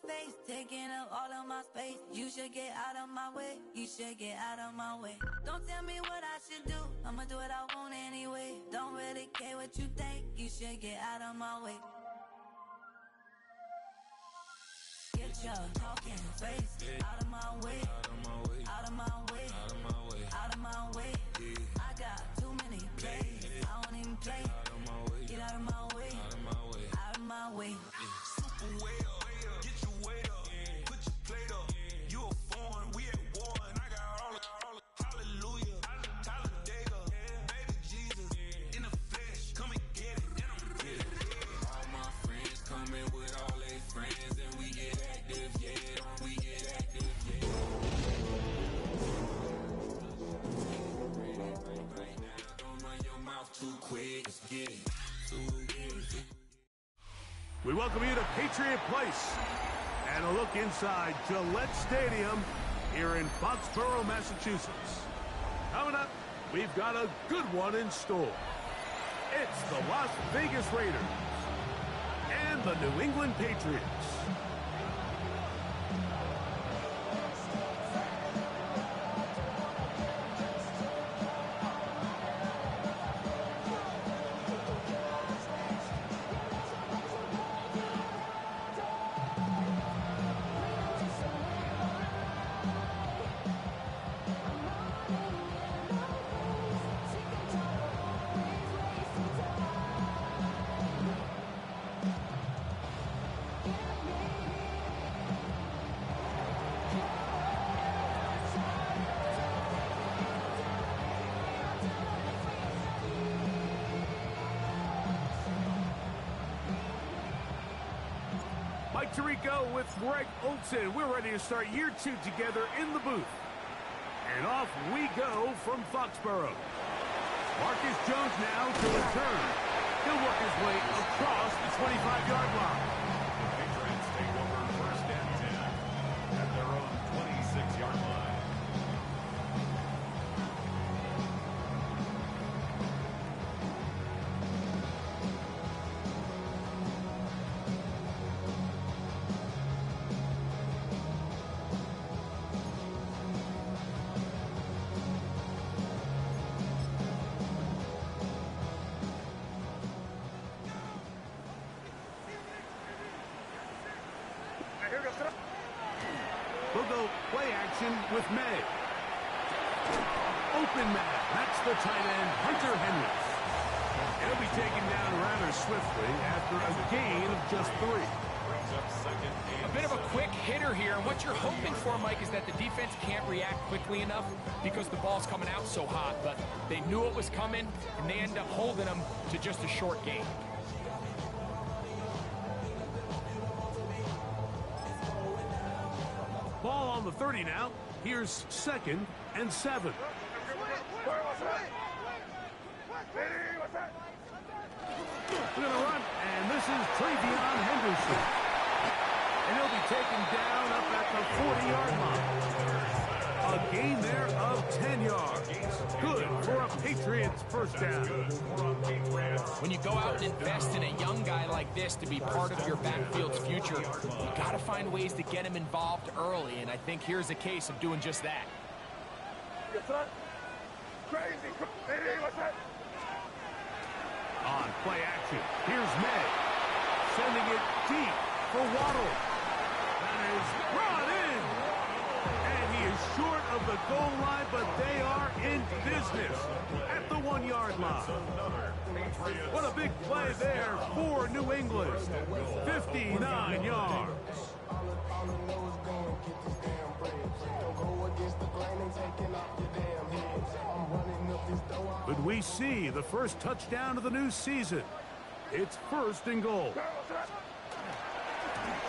face, taking up all of my space. You should get out of my way, you should get out of my way. Don't tell me what I should do, I'ma do what I want anyway. Don't really care what you think, you should get out of my way. Get your talking face out of my way, out of my way, out of my way, out of my way, out of my way. I got too many plays, I don't even play. Out of my way, get out of my way, out of my way, out of my way. Super way up, get your weight up, put your plate up. You a foreign, we at war, and I got all the hallelujah, Talladega, baby Jesus, in the flesh, come and get it, and I'm get it. All my friends coming with all their friends, and we get active, yeah, we get active, yeah. Right now, don't run your mouth too quick, let's get it. We welcome you to Patriot Place and a look inside Gillette Stadium here in Foxborough, Massachusetts. Coming up, we've got a good one in store. It's the Las Vegas Raiders and the New England Patriots. Mike Tirico with Greg Olson. We're ready to start year 2 together in the booth. And off we go from Foxborough. Marcus Jones now to return. He'll work his way across the 25-yard line. The Patriots take over first and 10 at their own 26-yard line. We'll go play action with May. Open man. That's the tight end, Hunter Henry. He'll be taken down rather swiftly after a gain of just 3. A bit of a quick hitter here, and what you're hoping for, Mike, is that the defense can't react quickly enough because the ball's coming out so hot, but they knew it was coming, and they end up holding them to just a short gain. Ball on the 30 now. Here's 2nd and 7. We're going to run, and this is Travion Henderson. And he'll be taken down up at the 40-yard line. A gain there of 10 yards. Good for a Patriots first down. When you go out and invest in a young guy like this to be part of your backfield's future, you got to find ways to get him involved early, and I think here's a case of doing just that. On play action, here's May. Sending it deep for Waddle. That is brought in. And he is short of the goal line, but they are in business at the 1-yard line. What a big play there for New England. 59 yards. Could we see the first touchdown of the new season? It's 1st and goal.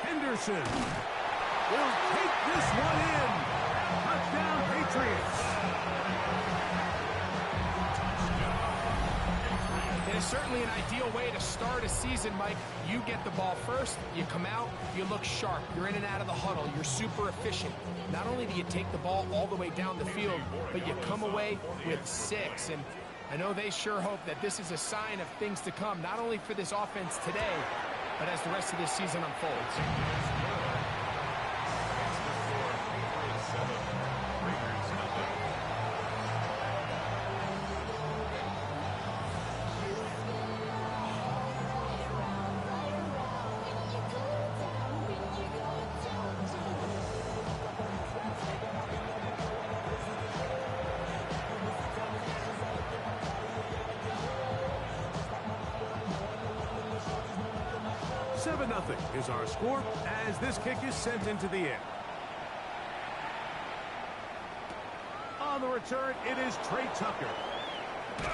Henderson will take this one in. Touchdown, Patriots. It is certainly an ideal way to start a season, Mike. You get the ball first, you come out, you look sharp, you're in and out of the huddle, you're super efficient. Not only do you take the ball all the way down the field, but you come away with 6. And I know they sure hope that this is a sign of things to come, not only for this offense today, but as the rest of this season unfolds. 7-0 is our score as this kick is sent into the air. On the return, it is Trey Tucker. And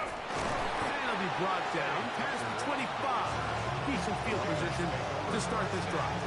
he'll be brought down past the 25. Decent field position to start this drive.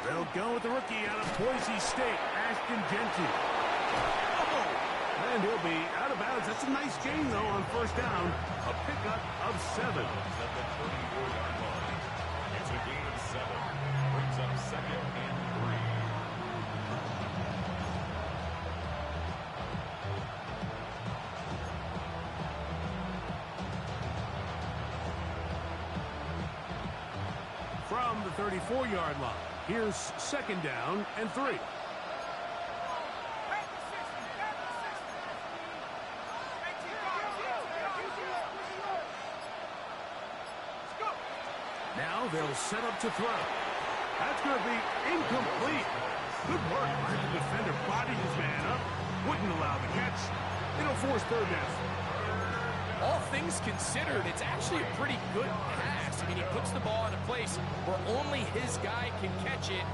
They'll go with the rookie out of Boise State, Ashton Jeanty. And he'll be out of bounds. That's a nice gain, though, on first down. A pickup of 7. At the 34-yard line. It's a gain of 7. Brings up 2nd and 3. From the 34-yard line, here's 2nd down and 3. Now they'll set up to throw. That's going to be incomplete. Good work by the defender. Bodied his man up. Wouldn't allow the catch. It'll force 3rd down. All things considered, it's actually a pretty good pass. I mean, he puts the ball in a place where only his guy can catch it.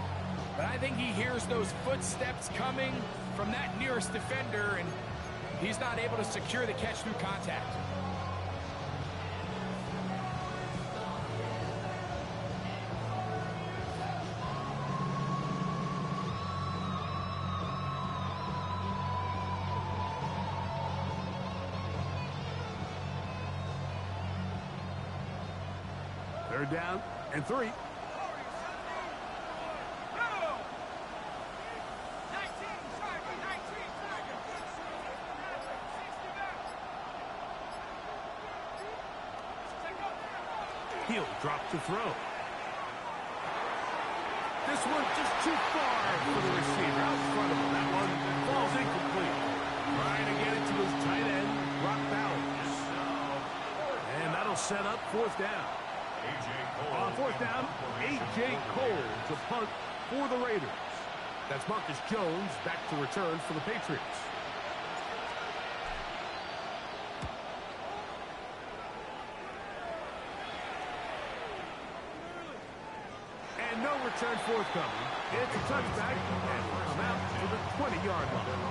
But I think he hears those footsteps coming from that nearest defender, and he's not able to secure the catch through contact. Third down and 3. He'll drop to throw. This one just too far for the receiver. Out in front of him. That one falls incomplete. Trying to get it to his tight end, Brock Bowers. And that'll set up 4th down. On 4th down, A.J. Cole to punt for the Raiders. That's Marcus Jones back to return for the Patriots. And no return forthcoming. It's a touchback, and we'll come out to the 20-yard line.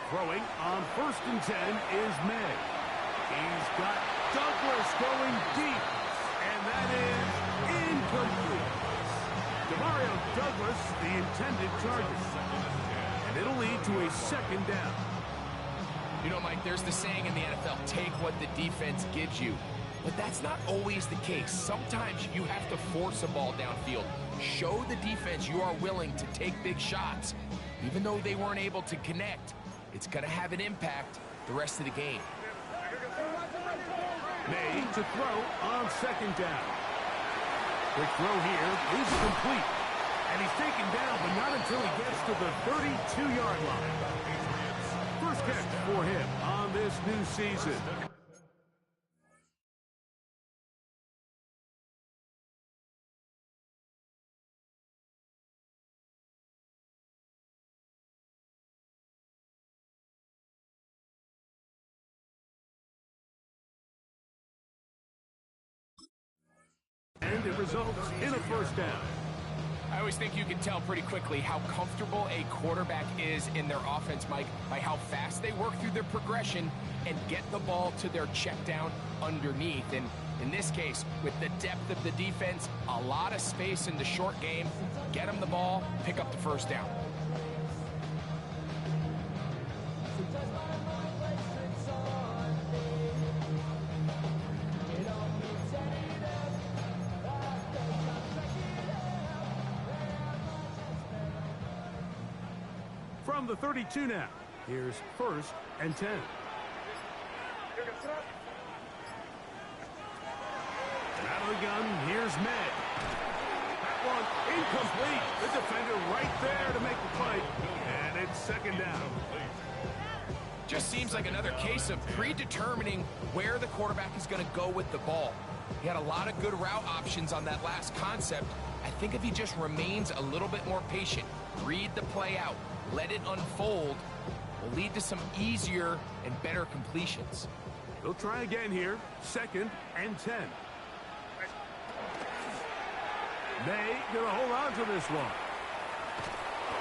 Throwing on 1st and 10 is May. He's got Douglas going deep, and that is incomplete. Demario Douglas, the intended target. And it'll lead to a 2nd down. You know, Mike, there's the saying in the NFL, take what the defense gives you. But that's not always the case. Sometimes you have to force a ball downfield. Show the defense you are willing to take big shots. Even though they weren't able to connect, it's going to have an impact the rest of the game. May to throw on 2nd down. Quick throw here is complete. And he's taken down, but not until he gets to the 32-yard line. First catch for him on this new season. And it results in a 1st down. I always think you can tell pretty quickly how comfortable a quarterback is in their offense, Mike, by how fast they work through their progression and get the ball to their check down underneath. And in this case, with the depth of the defense, a lot of space in the short game, get them the ball, pick up the first down. From the 32 now, here's 1st and 10. Out of the gun, here's May. That one incomplete. The defender right there to make the play. And it's 2nd down. Just seems like another case of predetermining where the quarterback is going to go with the ball. He had a lot of good route options on that last concept. I think if he just remains a little bit more patient, read the play out, let it unfold, will lead to some easier and better completions. He'll try again here. 2nd and 10. May gonna hold on to this one.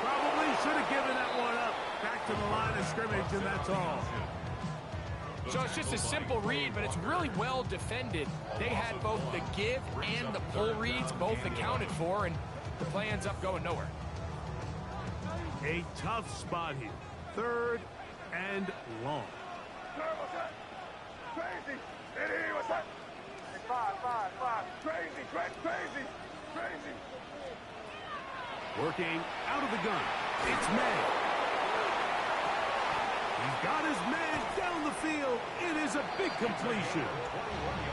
Probably should have given that one up. Back to the line of scrimmage, and that's all. So it's just a simple read, but it's really well defended. They had both the give and the pull reads both accounted for, and the play ends up going nowhere. A tough spot here. 3rd and long. Crazy. What's that? 5. Crazy. Working out of the gun. It's May. He's got his man down the field. It is a big completion.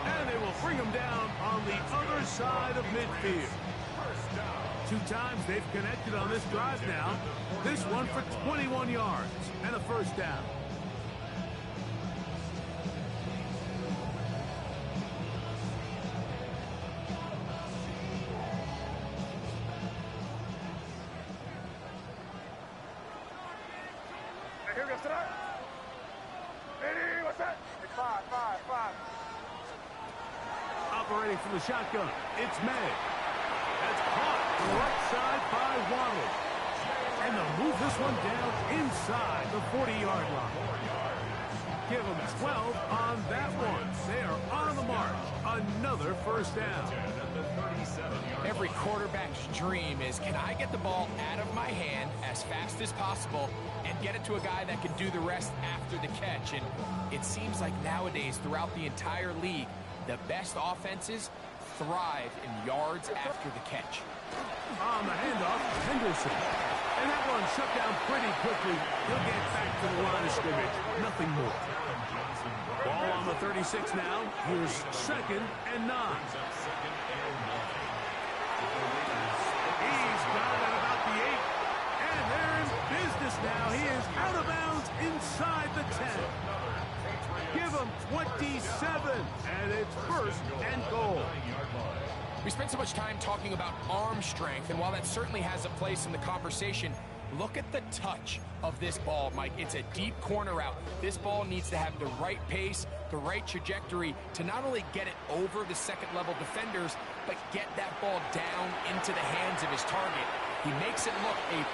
And they will bring him down on the other side of midfield. 2 times they've connected on this drive now. This one for 21 yards and a 1st down. Here goes tonight. What's that? 5. Operating from the shotgun, it's May. That's caught to the right side by Waddle. And they'll move this one down inside the 40-yard line. Give them 12 on that one. They are on the march. Another 1st down. Every quarterback's dream is, can I get the ball out of my hand as fast as possible and get it to a guy that can do the rest after the catch? And it seems like nowadays, throughout the entire league, the best offenses thrive in yards after the catch. On the handoff, Henderson. And that one shut down pretty quickly. He'll get back to the line of scrimmage. Nothing more. Ball on the 36 now. Here's 2nd and 9. He's got it at about the 8. And they're in business now. He is out of bounds inside the 10. Give him 27. And it's 1st and goal. We spent so much time talking about arm strength, and while that certainly has a place in the conversation, look at the touch of this ball, Mike. It's a deep corner route. This ball needs to have the right pace, the right trajectory to not only get it over the second-level defenders, but get that ball down into the hands of his target. He makes it look and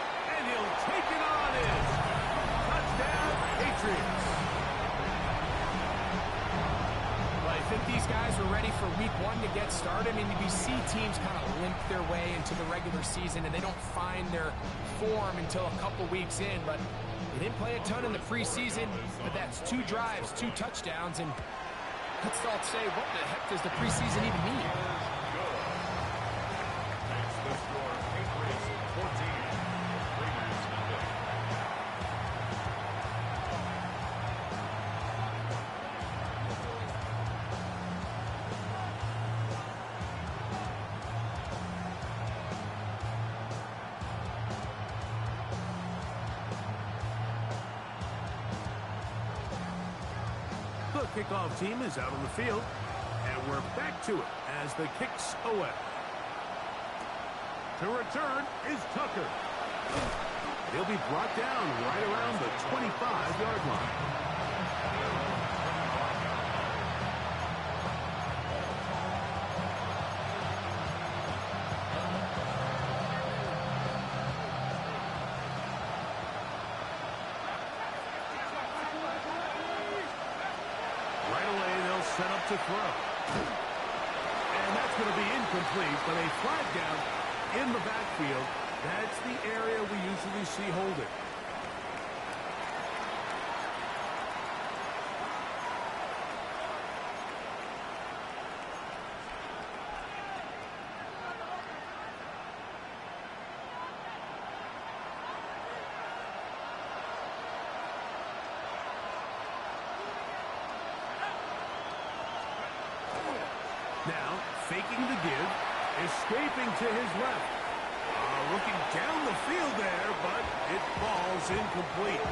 he'll take it on in. Touchdown, Patriots. I think these guys were ready for week 1 to get started. I mean, we see teams kind of limp their way into the regular season, and they don't find their form until a couple weeks in. But they didn't play a ton in the preseason, but that's 2 drives, 2 touchdowns, and let's all say, what the heck does the preseason even mean? The kickoff team is out on the field, and we're back to it as the kick's away. To return is Tucker. He'll be brought down right around the 25-yard line. set up to throw. And that's going to be incomplete, but a flag down in the backfield. That's the area we usually see holding. Now, faking the give, escaping to his left. Looking down the field there, but it falls incomplete.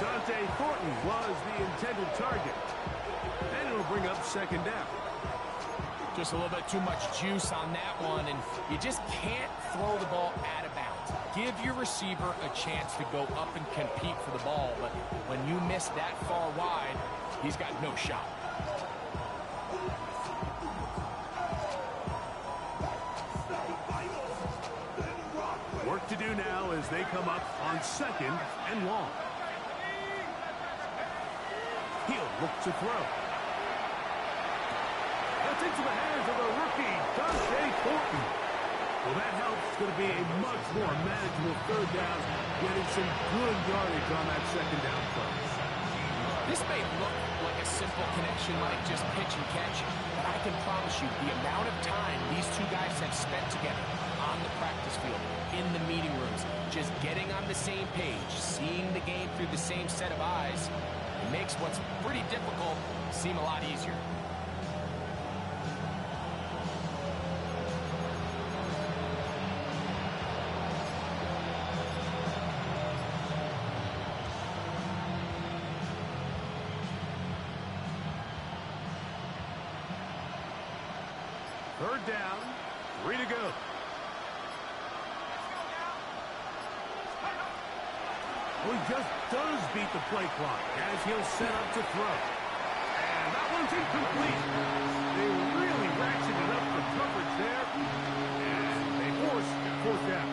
Dante Thornton was the intended target. And it'll bring up second down. Just a little bit too much juice on that one, and you just can't throw the ball out of bounds. Give your receiver a chance to go up and compete for the ball, but when you miss that far wide, he's got no shot. Work to do now as they come up on second and long. He'll look to throw. That's into the hands of the rookie, Dante Thornton. Well, that helps. It's going to be a much more manageable third down, getting some good yardage on that second down play. This may look like a simple connection, like just pitch and catch, but I can promise you the amount of time these two guys have spent together on the practice field, in the meeting rooms, just getting on the same page, seeing the game through the same set of eyes, it makes what's pretty difficult seem a lot easier. Third down, 3 to go. Well, he just does beat the play clock as he'll set up to throw. And that one's incomplete. They really ratcheted up the coverage there. And they force fourth down.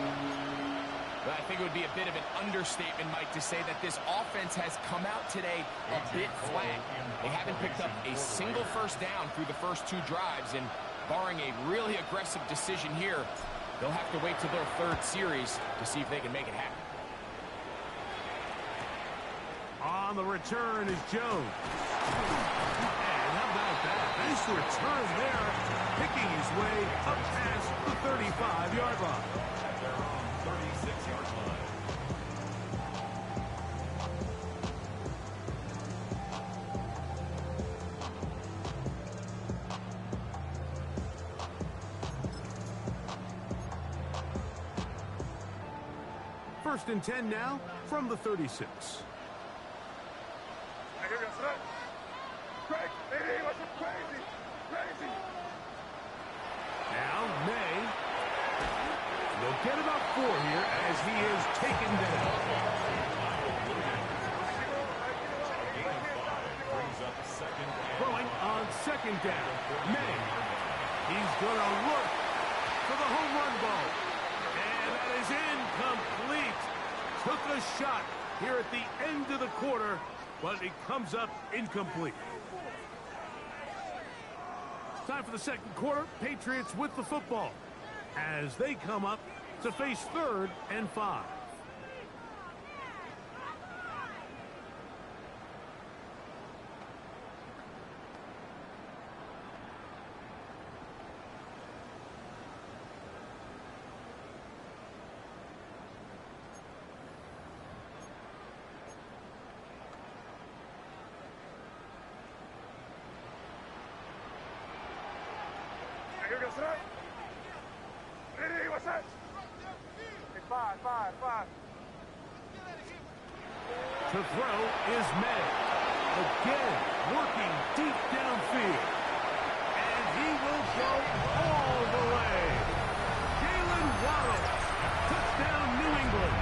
But I think it would be a bit of an understatement, Mike, to say that this offense has come out today a bit flat. They haven't picked up a single first down through the first two drives, and barring a really aggressive decision here, they'll have to wait till their third series to see if they can make it happen. On the return is Jones. And how about that? Nice return there, picking his way up past the 35-yard line. At their own 36-yard line. First and 10 now from the 36. Now, May. They'll get about 4 here as he is taken down. Throwing on second down. May. He's going to look for the home run ball. And that is incomplete. Took a shot here at the end of the quarter, but it comes up incomplete. Time for the second quarter. Patriots with the football as they come up to face 3rd and 5. To throw is May. Again, working deep downfield. And he will go all the way. Jalen Waddle. Touchdown, New England.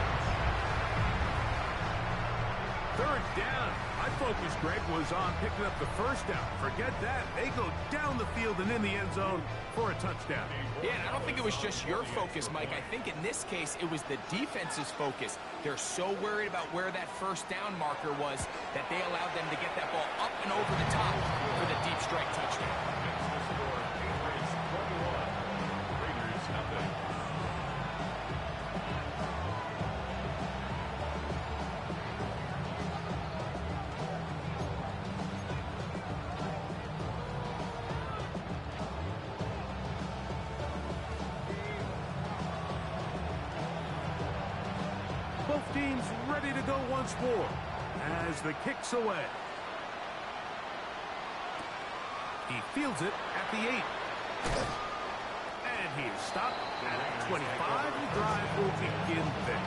Third down. My focus, Greg, was on picking up the first down. Forget that. They go down the field and in the end zone for a touchdown. Yeah, and I don't think it was just your focus, Mike. I think in this case, it was the defense's focus. They're so worried about where that first down marker was that they allowed them to get that ball up and over the top for the deep strike touchdown. ready to go once more as the kick's away. He fields it at the 8. And he is stopped at 25. The drive will begin there.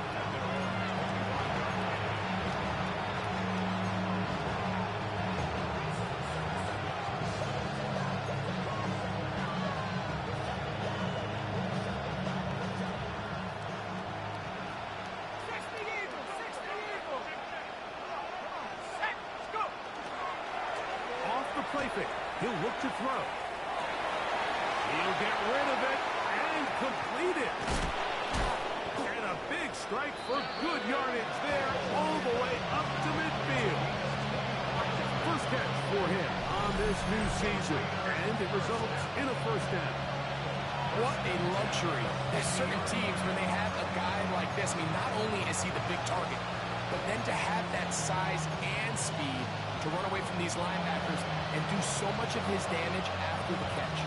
Play fake. He'll look to throw. He'll get rid of it and complete it. And a big strike for good yardage there all the way up to midfield. First catch for him on this new season, and it results in a first down. What a luxury. There's certain teams when they have a guy like this, I mean, not only is he the big target, but then to have that size and speed to run away from these linebackers and do so much of his damage after the catch.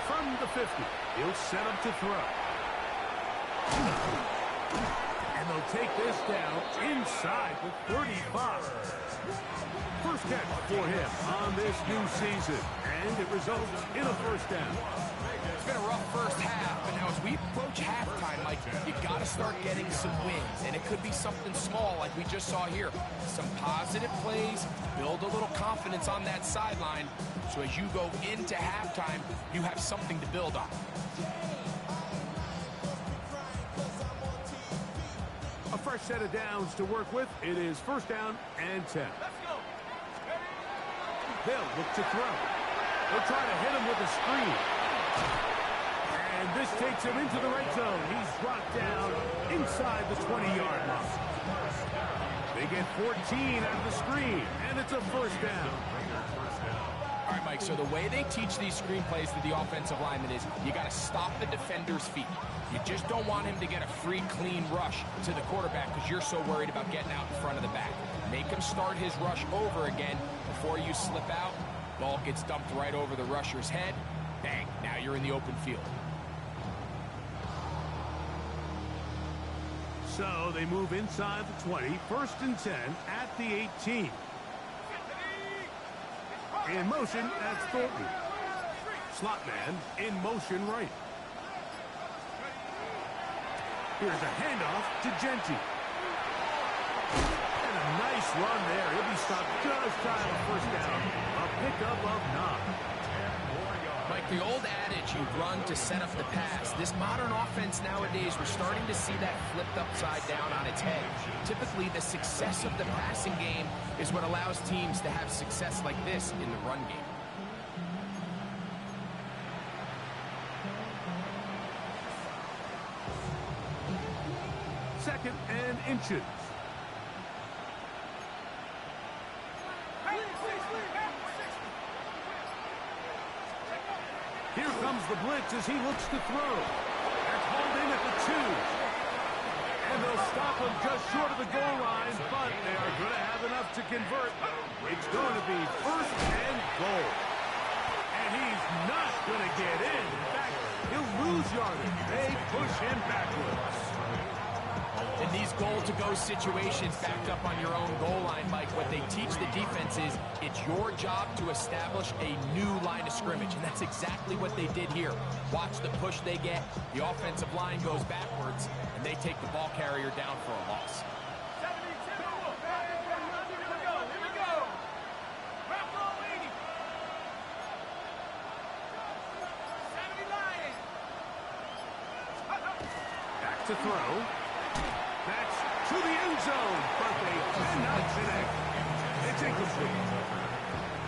From the 50, he'll set up to throw. And they'll take this down inside the 35. First catch for him on this new season, and it results in a first down. It's been a rough first half, but now as we approach halftime, Mike, you got to start getting some wins, and it could be something small like we just saw here. Some positive plays, build a little confidence on that sideline, so as you go into halftime, you have something to build on. A fresh set of downs to work with. It is first down and 10. They'll look to throw. They'll try to hit him with a screen. And this takes him into the red zone. He's brought down inside the 20-yard line. They get 14 out of the screen, and it's a first down. All right, Mike, so the way they teach these screen plays to the offensive lineman is you got to stop the defender's feet. You just don't want him to get a free, clean rush to the quarterback because you're so worried about getting out in front of the back. Make him start his rush over again before you slip out. Ball gets dumped right over the rusher's head. Bang, now you're in the open field. So they move inside the 20, first and 10 at the 18. In motion, that's Thornton. Slot man in motion right. Here's a handoff to Genty. And a nice run there. He'll be stopped just shy of a first down. A pickup of 9. Like the old adage, you run to set up the pass. This modern offense nowadays, we're starting to see that flipped upside down on its head. Typically, the success of the passing game is what allows teams to have success like this in the run game. Second and inches. Here comes the blitz as he looks to throw. That's holding at the 2. And they'll stop him just short of the goal line, but they are going to have enough to convert. It's going to be first and goal. And he's not going to get in. In fact, he'll lose yardage. They push him backwards. In these goal-to-go situations backed up on your own goal line, Mike, what they teach the defense is it's your job to establish a new line of scrimmage, and that's exactly what they did here. Watch the push they get. The offensive line goes backwards, and they take the ball carrier down for a loss. Back to throw. That's to the end zone, but they cannot connect. It's incomplete.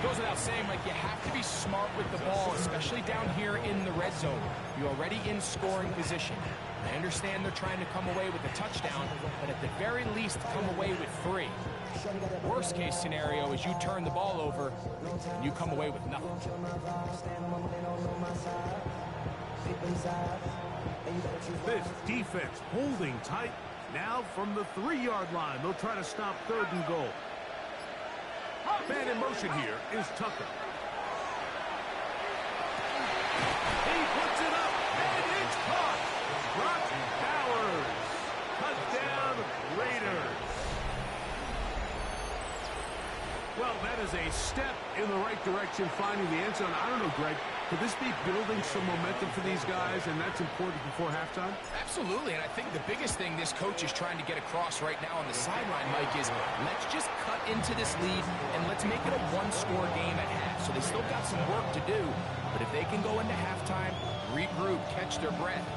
Goes without saying, Mike, you have to be smart with the ball, especially down here in the red zone. You're already in scoring position. I understand they're trying to come away with a touchdown, but at the very least, come away with 3. Worst case scenario is you turn the ball over and you come away with nothing. This defense holding tight. Now from the 3-yard line, they'll try to stop 3rd and goal. Man in motion here is Tucker. He puts it up, and it's caught. Brock Bowers. Touchdown, Raiders. Well, that is a step in the right direction, finding the end zone. I don't know, Greg, could this be building some momentum for these guys, and that's important before halftime? Absolutely, and I think the biggest thing this coach is trying to get across right now on the sideline, Mike, is let's just cut into this lead, and let's make it a one-score game at half. So they still got some work to do, but if they can go into halftime, regroup, catch their breath,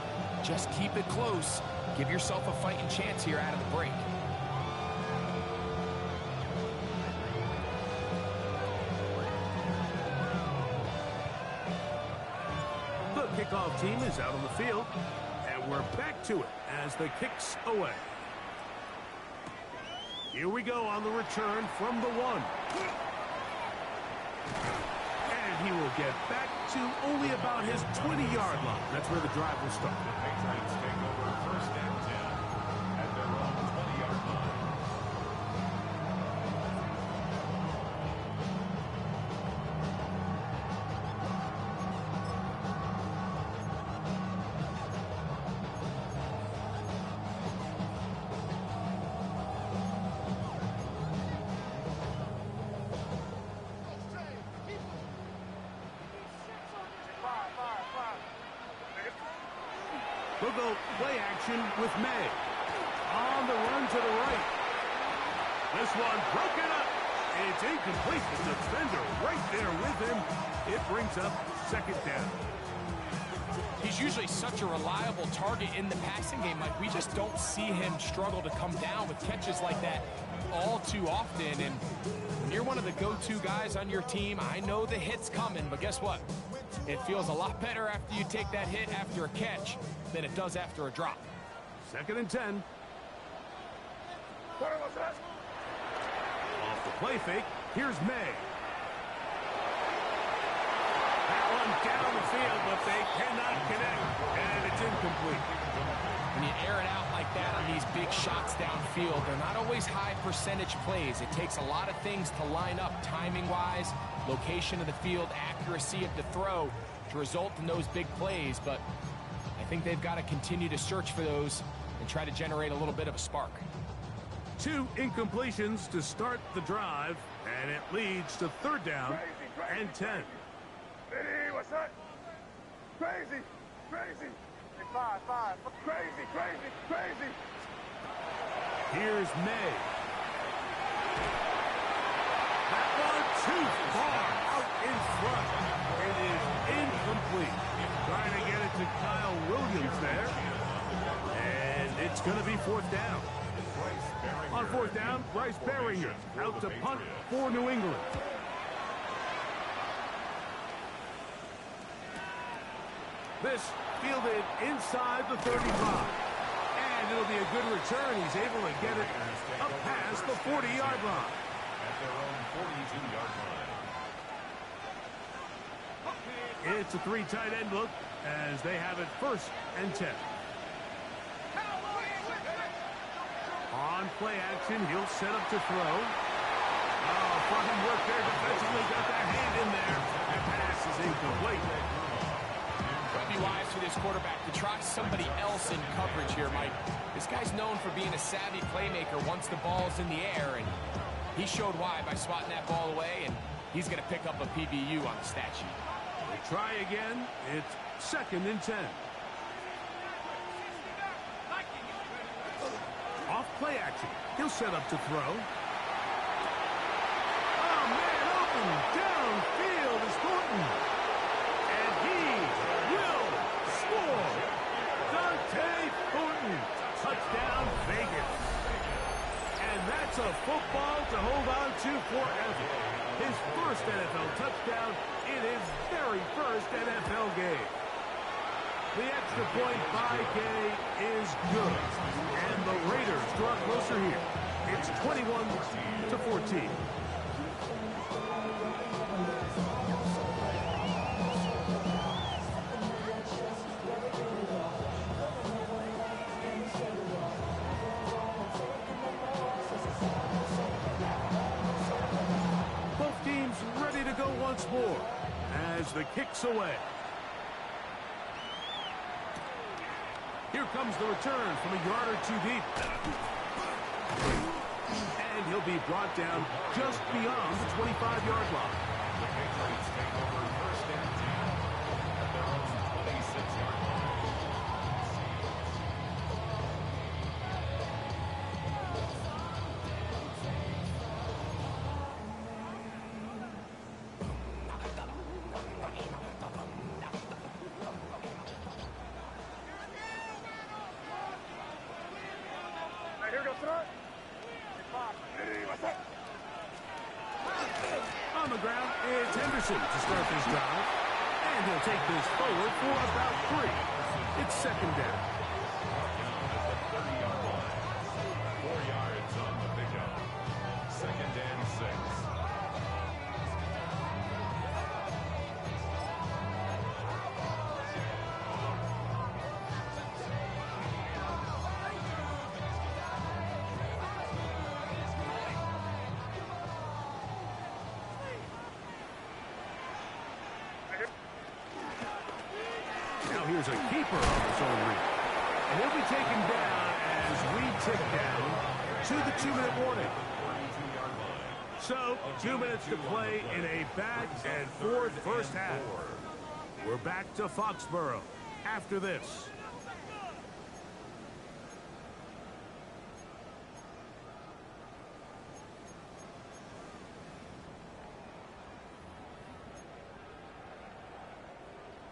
just keep it close, give yourself a fighting chance here out of the break. Kickoff team is out on the field, and we're back to it as the kick's away. Here we go on the return from the 1. And he will get back to only about his 20-yard line. That's where the drive will start. The Patriots take over 1st and 10 at their own 20-yard line. We'll go play action with May. On the run to the right. This one broken up. It's incomplete. The defender right there with him. It brings up 2nd down. He's usually such a reliable target in the passing game, Mike. We just don't see him struggle to come down with catches like that all too often. And when you're one of the go-to guys on your team, I know the hit's coming, but guess what? It feels a lot better after you take that hit after a catch than it does after a drop. 2nd and 10. Off the play fake, here's May. That one down the field, but they cannot connect, and it's incomplete. When you air it out like that on these big shots downfield, they're not always high percentage plays. It takes a lot of things to line up timing-wise, location of the field, accuracy of the throw to result in those big plays, but I think they've got to continue to search for those and try to generate a little bit of a spark. 2 incompletions to start the drive, and it leads to 3rd down and 10. Hey, what's that? Crazy, crazy. Hey, 5. Crazy, crazy, crazy. Here's May. That one too far out in front. It is incomplete. Trying to get it to Kyle Williams there. And it's going to be 4th down. On 4th down, Bryce Baringer out to punt for New England. This fielded inside the 35. And it'll be a good return. He's able to get it up past the 40-yard line. At their own 42-yard line. It's a 3 tight end look as they have it 1st and 10. On play action, he'll set up to throw. Oh, fine work there defensively. Got that hand in there. That pass is incomplete. Might be wise for this quarterback to try somebody else in coverage here, Mike. This guy's known for being a savvy playmaker once the ball's in the air, and he showed why by swatting that ball away, and he's going to pick up a PBU on the stat sheet. They try again. It's 2nd and 10. Off play action. He'll set up to throw. Oh, man, open downfield is Thornton. And he will score. Dante Thornton. Touchdown, Vegas. And that's a football to hold on to forever. His 1st NFL touchdown in his very 1st NFL game. The extra point by Gay is good. And the Raiders draw closer here. It's 21-14. once more as the kick's away. Here comes the return from a yard or two deep. And he'll be brought down just beyond the 25-yard line. The Patriots take over first and 10 at their own 26-yard line. On the ground, it's Henderson to start this drive. And he'll take this forward for about 3. It's second down. At the 30-yard line. 4 yards on the pickup. Second and 6. Now here's a keeper on his own read. And he'll be taken down as we tick down to the 2-minute warning. So, 2 minutes to play in a back-and-forth first half. We're back to Foxborough after this.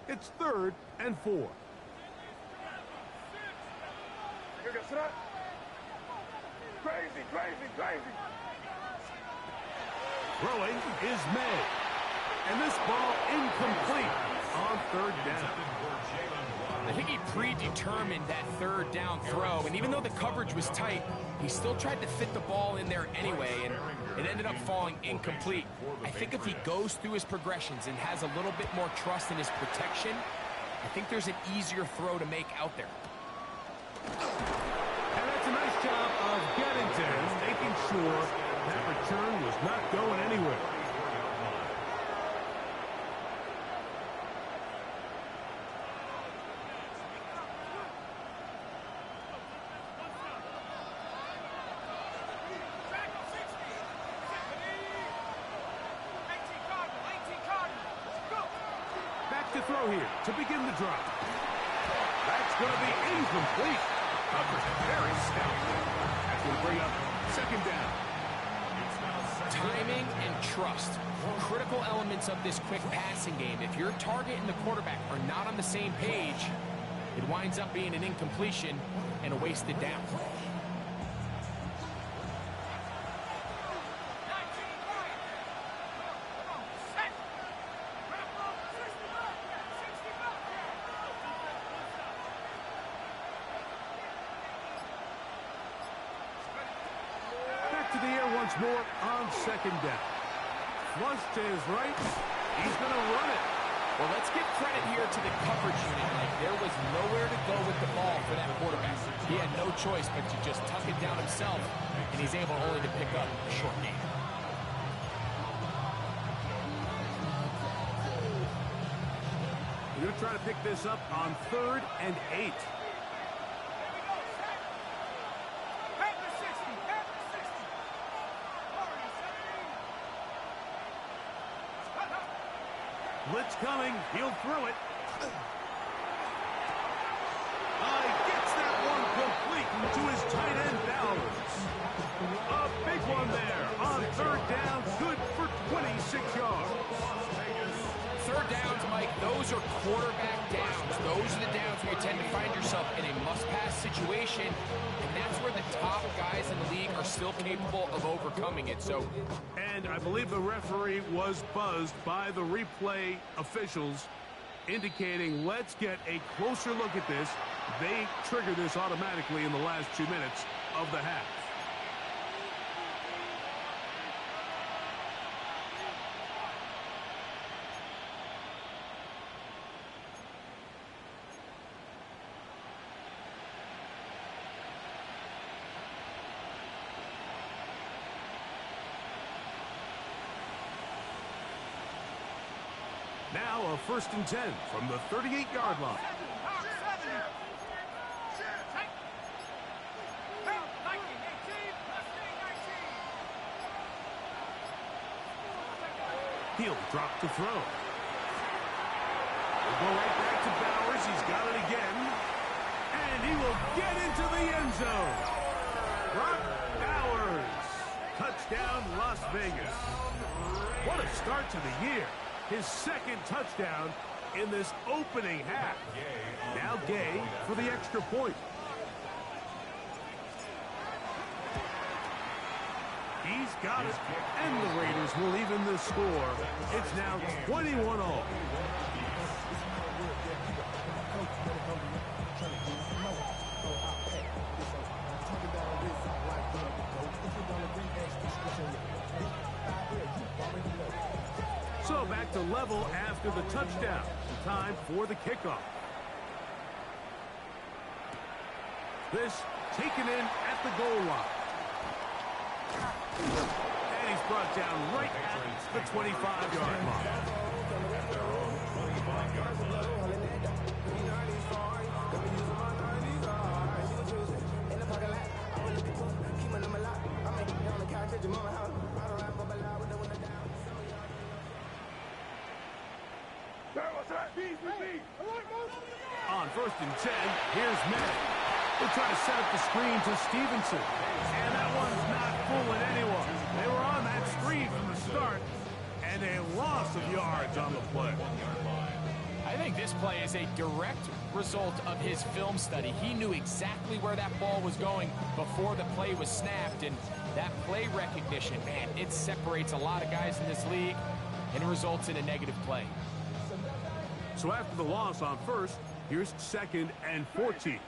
It's 3rd and 4. Here goes that. Crazy, crazy, crazy. Throwing is May. And this ball incomplete on 3rd down. I think he predetermined that 3rd down throw, and even though the coverage was tight, he still tried to fit the ball in there anyway, and it ended up falling incomplete. I think if he goes through his progressions and has a little bit more trust in his protection, I think there's an easier throw to make out there. And that's a nice job of getting to him, making sure that return was not going anywhere. To throw here to begin the drive. That's going to be incomplete. Covered very stout. That's going to bring up second down. Timing and trust, critical elements of this quick passing game. If your target and the quarterback are not on the same page, it winds up being an incompletion and a wasted down. To the air once more on second down. Flush to his right. He's going to run it. Well, let's give credit here to the coverage unit. Like, there was nowhere to go with the ball for that quarterback. He had no choice but to just tuck it down himself, and he's able only to pick up a short gain. We're going to try to pick this up on 3rd and 8. Blitz coming. He'll throw it. Gets that one complete to his tight end Bowers. A big one there on 3rd down. Good for 26 yards. 3rd downs, Mike, those are quarterback downs. Those are the downs where you tend to find yourself in a must-pass situation, and that's where the top guys in the league are still capable of overcoming it. And I believe the referee was buzzed by the replay officials, indicating let's get a closer look at this. They trigger this automatically in the last 2 minutes of the half. Now a 1st and 10 from the 38-yard line. He'll drop to throw. We'll go right back to Bowers. He's got it again. And he will get into the end zone. Brock Bowers. Touchdown, Las Vegas. What a start to the year. His 2nd touchdown in this opening half. Now Gay for the extra point. He's got it, and the Raiders will even the score. It's now 21-all. So back to level after the touchdown. Time for the kickoff. This taken in at the goal line. And he's brought down right at the 25-yard line. On 1st and 10, here's May. They try to set up the screen to Stevenson. And that one's not fooling anyone. They were on that screen from the start, and a loss of yards on the play. I think this play is a direct result of his film study. He knew exactly where that ball was going before the play was snapped, and that play recognition, man, it separates a lot of guys in this league and results in a negative play. So after the loss on 1st, here's 2nd and 14.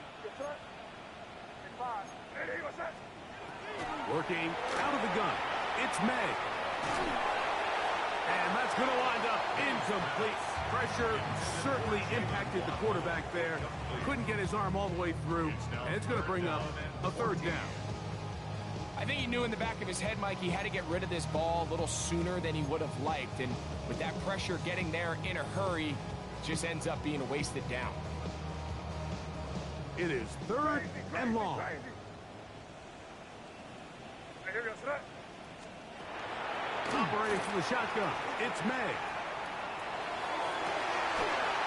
Working out of the gun. It's May. And that's going to wind up incomplete. Pressure certainly impacted the quarterback there. Couldn't get his arm all the way through. And it's going to bring up a 3rd down. I think he knew in the back of his head, Mike, he had to get rid of this ball a little sooner than he would have liked. And with that pressure getting there in a hurry, just ends up being a wasted down. It is 3rd and long. Operating from the shotgun, it's May.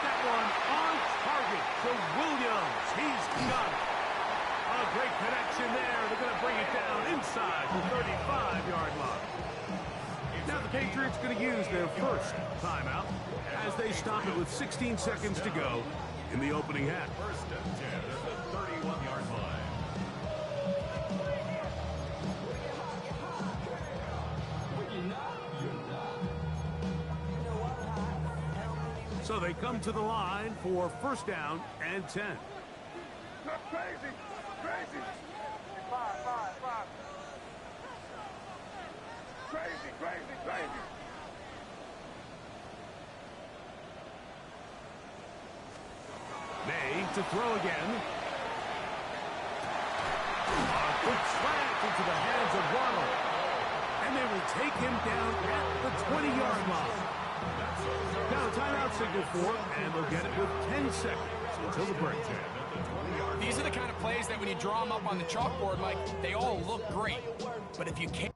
That one on target to Williams. He's got it. A great connection there. They're going to bring it down inside the 35-yard line. Now the Patriots going to use their 1st timeout as they stop it with 16 seconds to go in the opening half. 1st and 10 at the 31-yard line. So they come to the line for 1st down and 10. Crazy. Crazy. May to throw again. A quick slant into the hands of Waddle. And they will take him down at the 20-yard line. Now a timeout signal for him, and they'll get it with 10 seconds until the break. These are the kind of plays that when you draw them up on the chalkboard, Mike, they all look great. But if you can't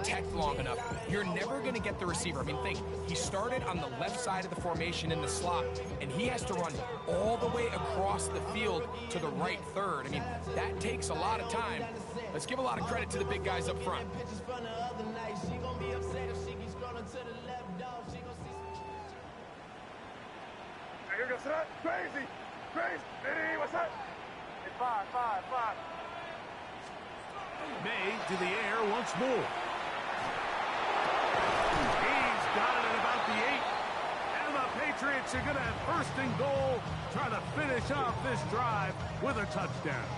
protect long enough, you're never going to get the receiver. I mean, think, he started on the left side of the formation in the slot, and he has to run all the way across the field to the right third. I mean, that takes a lot of time. Let's give a lot of credit to the big guys up front. Here goes that. Crazy. Crazy. Hey, what's that? Hey, five. May to the air once more. He's got it at about the 8. And the Patriots are going to have first and goal, trying to finish off this drive with a touchdown.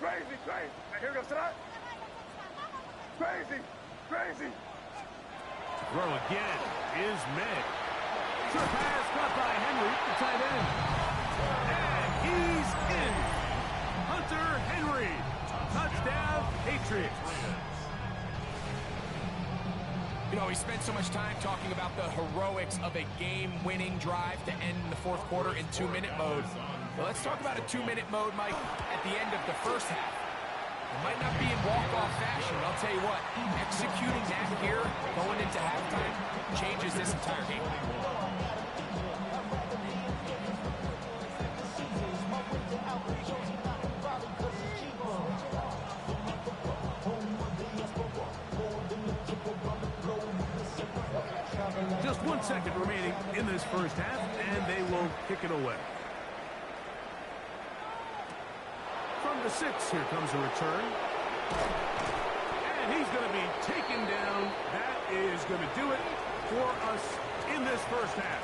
Crazy. Here goes that. Crazy. Throw again is May. Short pass caught by Henry, the tight end. And he's in. Hunter Henry. Touchdown, Patriots. You know, we spent so much time talking about the heroics of a game-winning drive to end the fourth quarter in 2-minute mode. Well, let's talk about a 2-minute mode, Mike, at the end of the first half. It might not be in walk-off fashion, but I'll tell you what, executing that here, going into halftime, changes this entire game. Just 1 second remaining in this first half, and they will kick it away. From the 6, here comes a return. And he's going to be taken down. That is going to do it for us in this first half.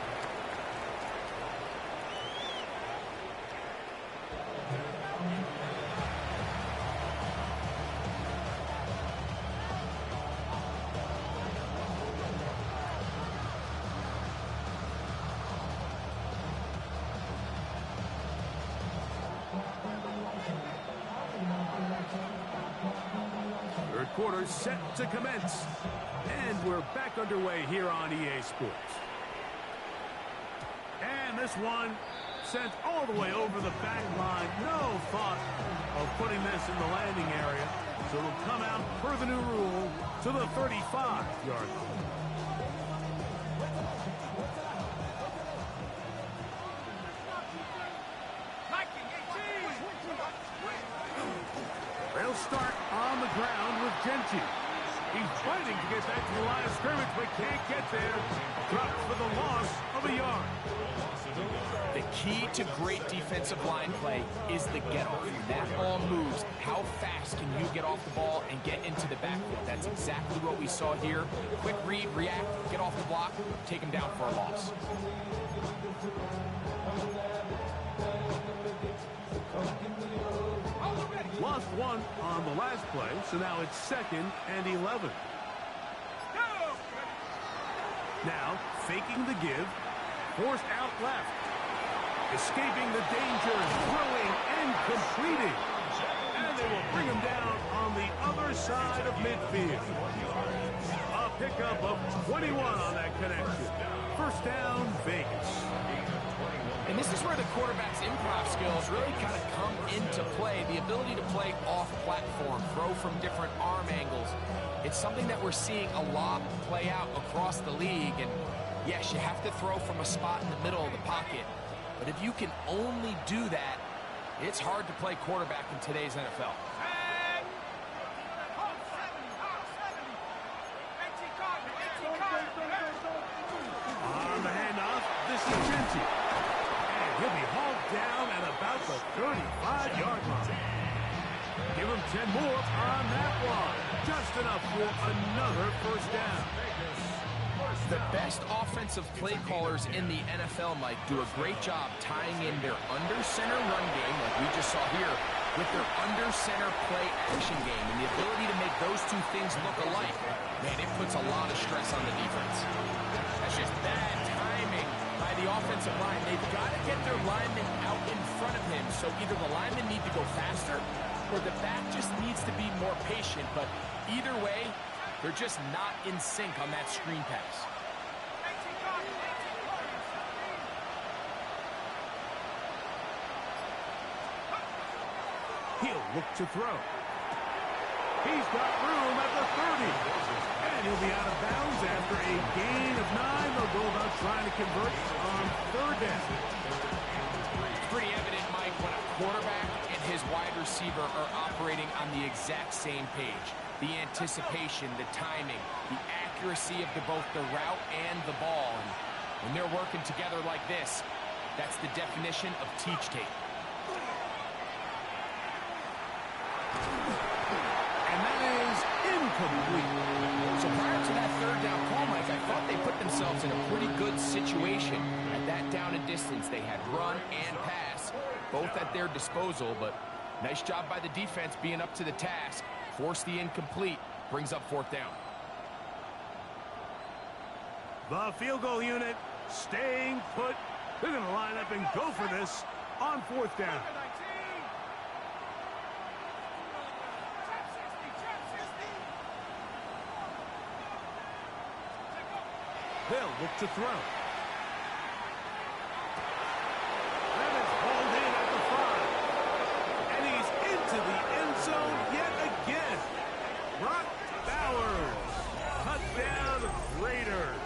Third quarter set to commence. And we're back underway here on EA Sports. And this one sent all the way over the back line. No thought of putting this in the landing area. So it'll come out per the new rule to the 35-yard line. They'll start on the ground with Genty. He's fighting to get back to the line of scrimmage, but can't get there. Drops for the loss of a yard. The key to great defensive line play is the get-off. That ball moves. How fast can you get off the ball and get into the backfield? That's exactly what we saw here. Quick read, react, get off the block, take him down for a loss. Lost one on the last play, so now it's 2nd and 11. Now, faking the give, forced out left. Escaping the danger, throwing and completing. And they will bring him down on the other side of midfield. A pickup of 21 on that connection. First down, Vegas. And this is where the quarterback's improv skills really kind of come into play. The ability to play off-platform, throw from different arm angles. It's something that we're seeing a lot play out across the league. And yes, you have to throw from a spot in the middle of the pocket. But if you can only do that, it's hard to play quarterback in today's NFL. On the handoff, this is Genty. And he'll be hauled down at about the 35-yard line. Give him 10 more on that one. Just enough for another first down. The best offensive play callers in the NFL, Mike, do a great job tying in their under-center run game, like we just saw here, with their under-center play action game. And the ability to make those two things look alike, man, it puts a lot of stress on the defense. That's just bad timing the offensive line. They've got to get their linemen out in front of him, so either the linemen need to go faster or the back just needs to be more patient. But either way, they're just not in sync on that screen pass. He'll look to throw. He's got room at the 30. And he'll be out of bounds after a gain of 9. They'll go about trying to convert on 3rd down. It's pretty evident, Mike, when a quarterback and his wide receiver are operating on the exact same page. The anticipation, the timing, the accuracy of both the route and the ball. And when they're working together like this, that's the definition of teach tape. And that is incomplete. So prior to that 3rd down call, Mike, I thought they put themselves in a pretty good situation. At that down and distance, they had run and pass, both at their disposal, but nice job by the defense being up to the task. Force the incomplete, brings up 4th down. The field goal unit staying put. They're going to line up and go for this on 4th down. They'll look to throw. That is hauled in at the 5. And he's into the end zone yet again. Brock Bowers. Touchdown Raiders.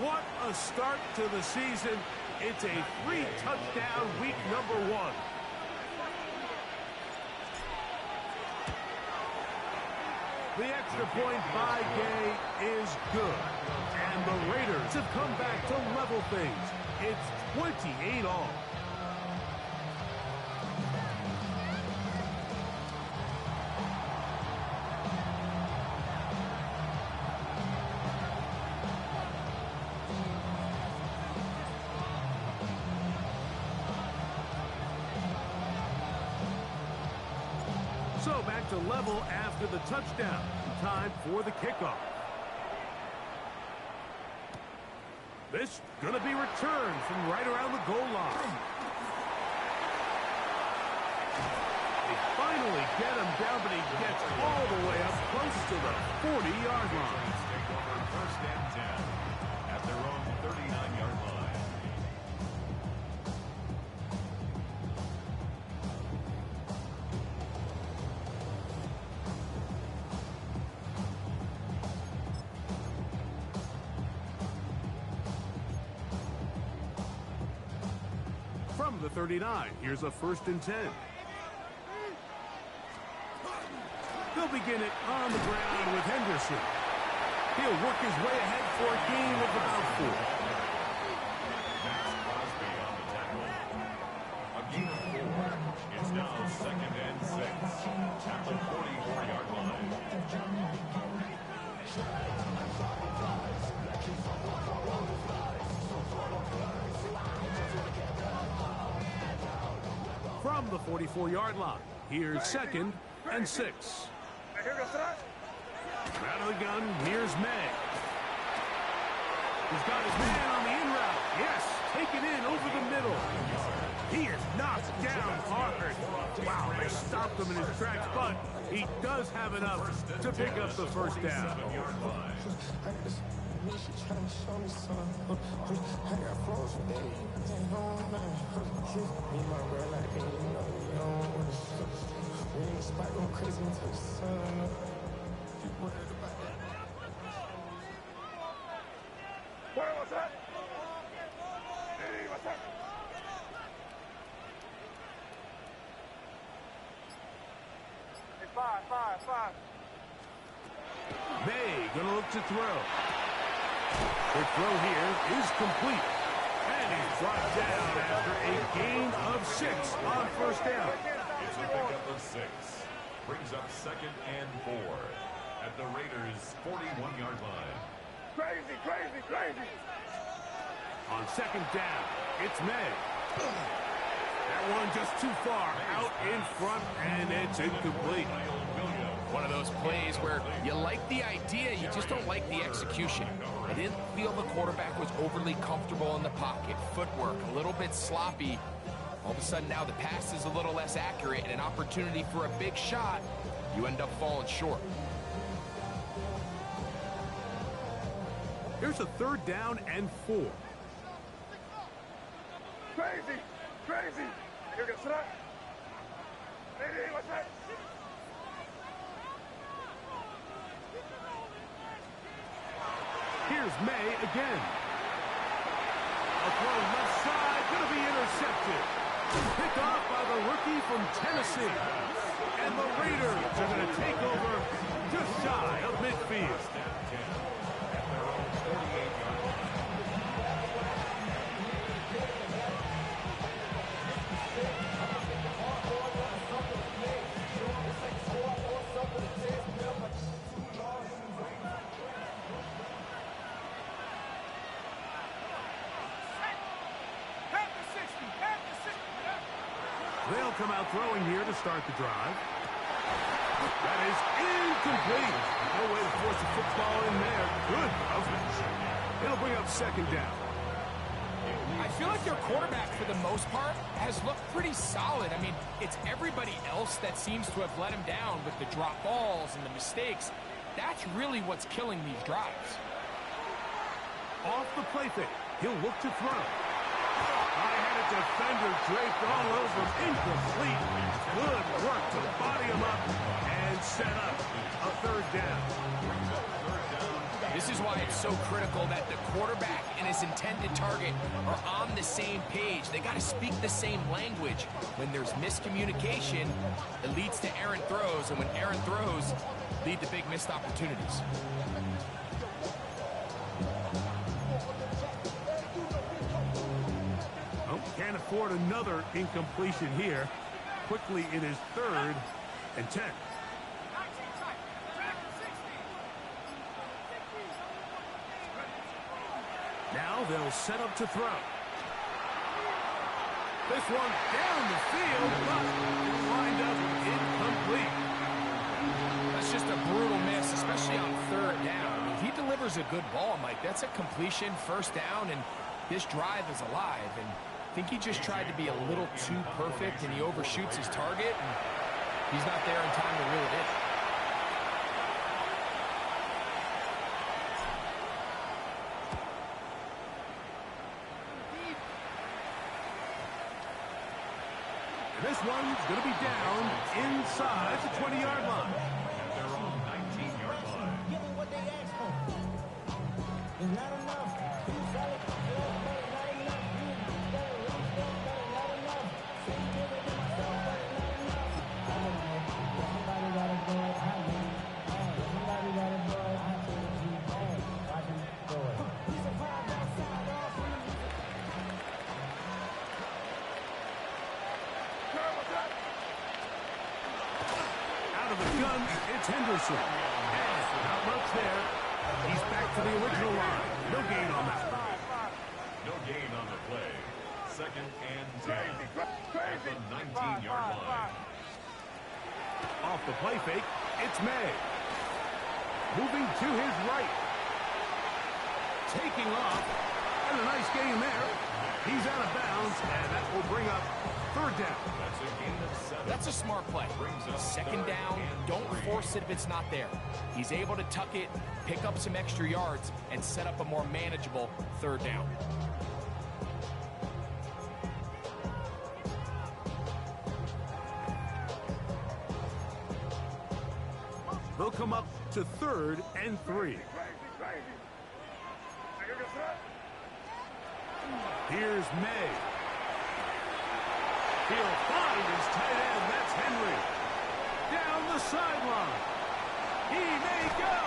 What a start to the season. It's a 3-touchdown week number 1. The extra point by Gay is good. And the Raiders have come back to level things. It's 28 all. So back to level after the touchdown. Time for the kickoff. This gonna be returned from right around the goal line. They finally get him down, but he gets all the way up close to the 40-yard line. Take over 1st and 10 at their own 39-yard line. From the 39, here's a 1st and 10. They'll begin it on the ground with Henderson. He'll work his way ahead for a gain of about 4. Max Crosby on the tackle. A gain of 4. It's now 2nd and 6 at the 44-yard line. From the 44-yard line, here's 2nd and 6. Out of the gun, here's May. He's got his man on the in route. Yes, taken in over the middle. He is knocked down hard. Wow, they stopped him in his tracks, but he does have enough to pick up the 1st down. What's that? Hey, what's that? Hey, 5. May gonna look to throw. The throw here is complete. And he's brought down after a gain of 6 on 1st down. It's a pickup of 6. Brings up 2nd and 4 at the Raiders' 41-yard line. Crazy. On 2nd down, it's May. That one just too far out in front, and it's incomplete. Kyle Williams One of those plays where you like the idea, you just don't like the execution. I didn't feel the quarterback was overly comfortable in the pocket. Footwork, a little bit sloppy. All of a sudden now the pass is a little less accurate and an opportunity for a big shot. You end up falling short. Here's a 3rd down and 4. Crazy! Crazy! Here goes that. Hey, what's that? Here's May again. A throw left side, going to be intercepted. Picked off by the rookie from Tennessee. And the Raiders are going to take over just shy of midfield. They'll come out throwing here to start the drive. That is incomplete. No way to force the football in there. Good coverage. It'll bring up 2nd down. I feel like their quarterback, for the most part, has looked pretty solid. I mean, it's everybody else that seems to have let him down with the drop balls and the mistakes. That's really what's killing these drives. Off the play fake. He'll look to throw. I had a defender draped all over him. Incomplete. Good work to body him up and set up a 3rd down. This is why it's so critical that the quarterback and his intended target are on the same page. They got to speak the same language. When there's miscommunication, it leads to errant throws, and when errant throws lead to big missed opportunities. Can't afford another incompletion here. Quickly it is 3rd and 10. Now they'll set up to throw. This one down the field, but lined up incomplete. That's just a brutal miss, especially on 3rd down. If he delivers a good ball, Mike, that's a completion, 1st down, and this drive is alive. And I think he just tried to be a little too perfect, and he overshoots his target, and he's not there in time to reel it in. This one's going to be down inside the 20-yard line. They're on 19-yard line. Give them what they asked for. It's not enough. You sell it. Not enough. You better reach them, better not enough. Say you give it to myself, but it's not enough. I don't know. Somebody got to go it. I mean, somebody got to go it. I think you can. Watch him go it. He's a five outside off. Out of the gun, it's Henderson. And not much there. He's back to the original line. No gain on that one. No gain on the play. 2nd and 10 at the 19-yard line. Off the play fake, it's May. Moving to his right. Taking off. And a nice gain there. He's out of bounds, and that will bring up 3rd down. That's a gain of 7. That's a smart play. 2nd down, don't force it if it's not there. He's able to tuck it, pick up some extra yards, and set up a more manageable 3rd down. They'll come up to 3rd and 3. Here's May. He'll find his tight end. That's Henry. Down the sideline. He may go.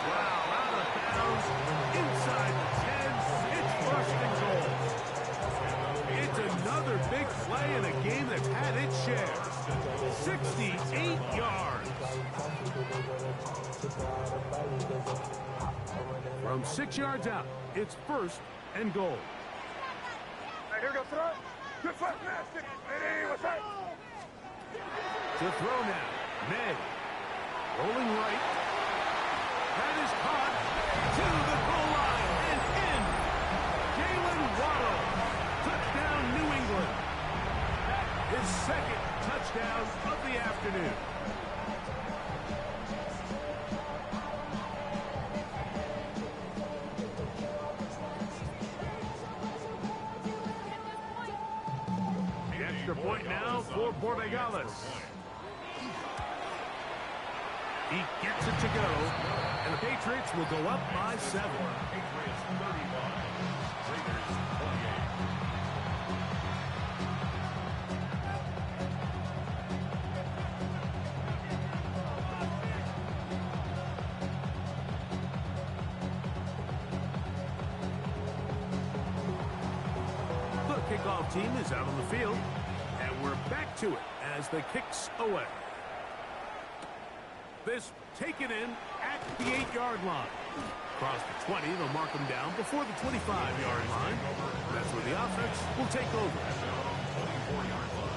Wow, out of bounds. Inside the 10. It's 1st and goal. It's another big play in a game that's had its share. 68 yards. From 6 yards out, it's 1st and goal. Hey, here goes throw. Good foot, nasty. Hey, what's that? To throw now, May. Rolling right. That is caught to the goal line and in. Jalen Waddle. Touchdown, New England. His second touchdown of the afternoon. The extra point now for Borregales. He gets it to go, and the Patriots will go up by 7. Patriots 31, Raiders 28. The kickoff team is out on the field, and we're back to it as the kicks away. This taken in at the 8-yard line. Across the 20, they'll mark them down before the 25-yard line. That's where the offense will take over. 24-yard line.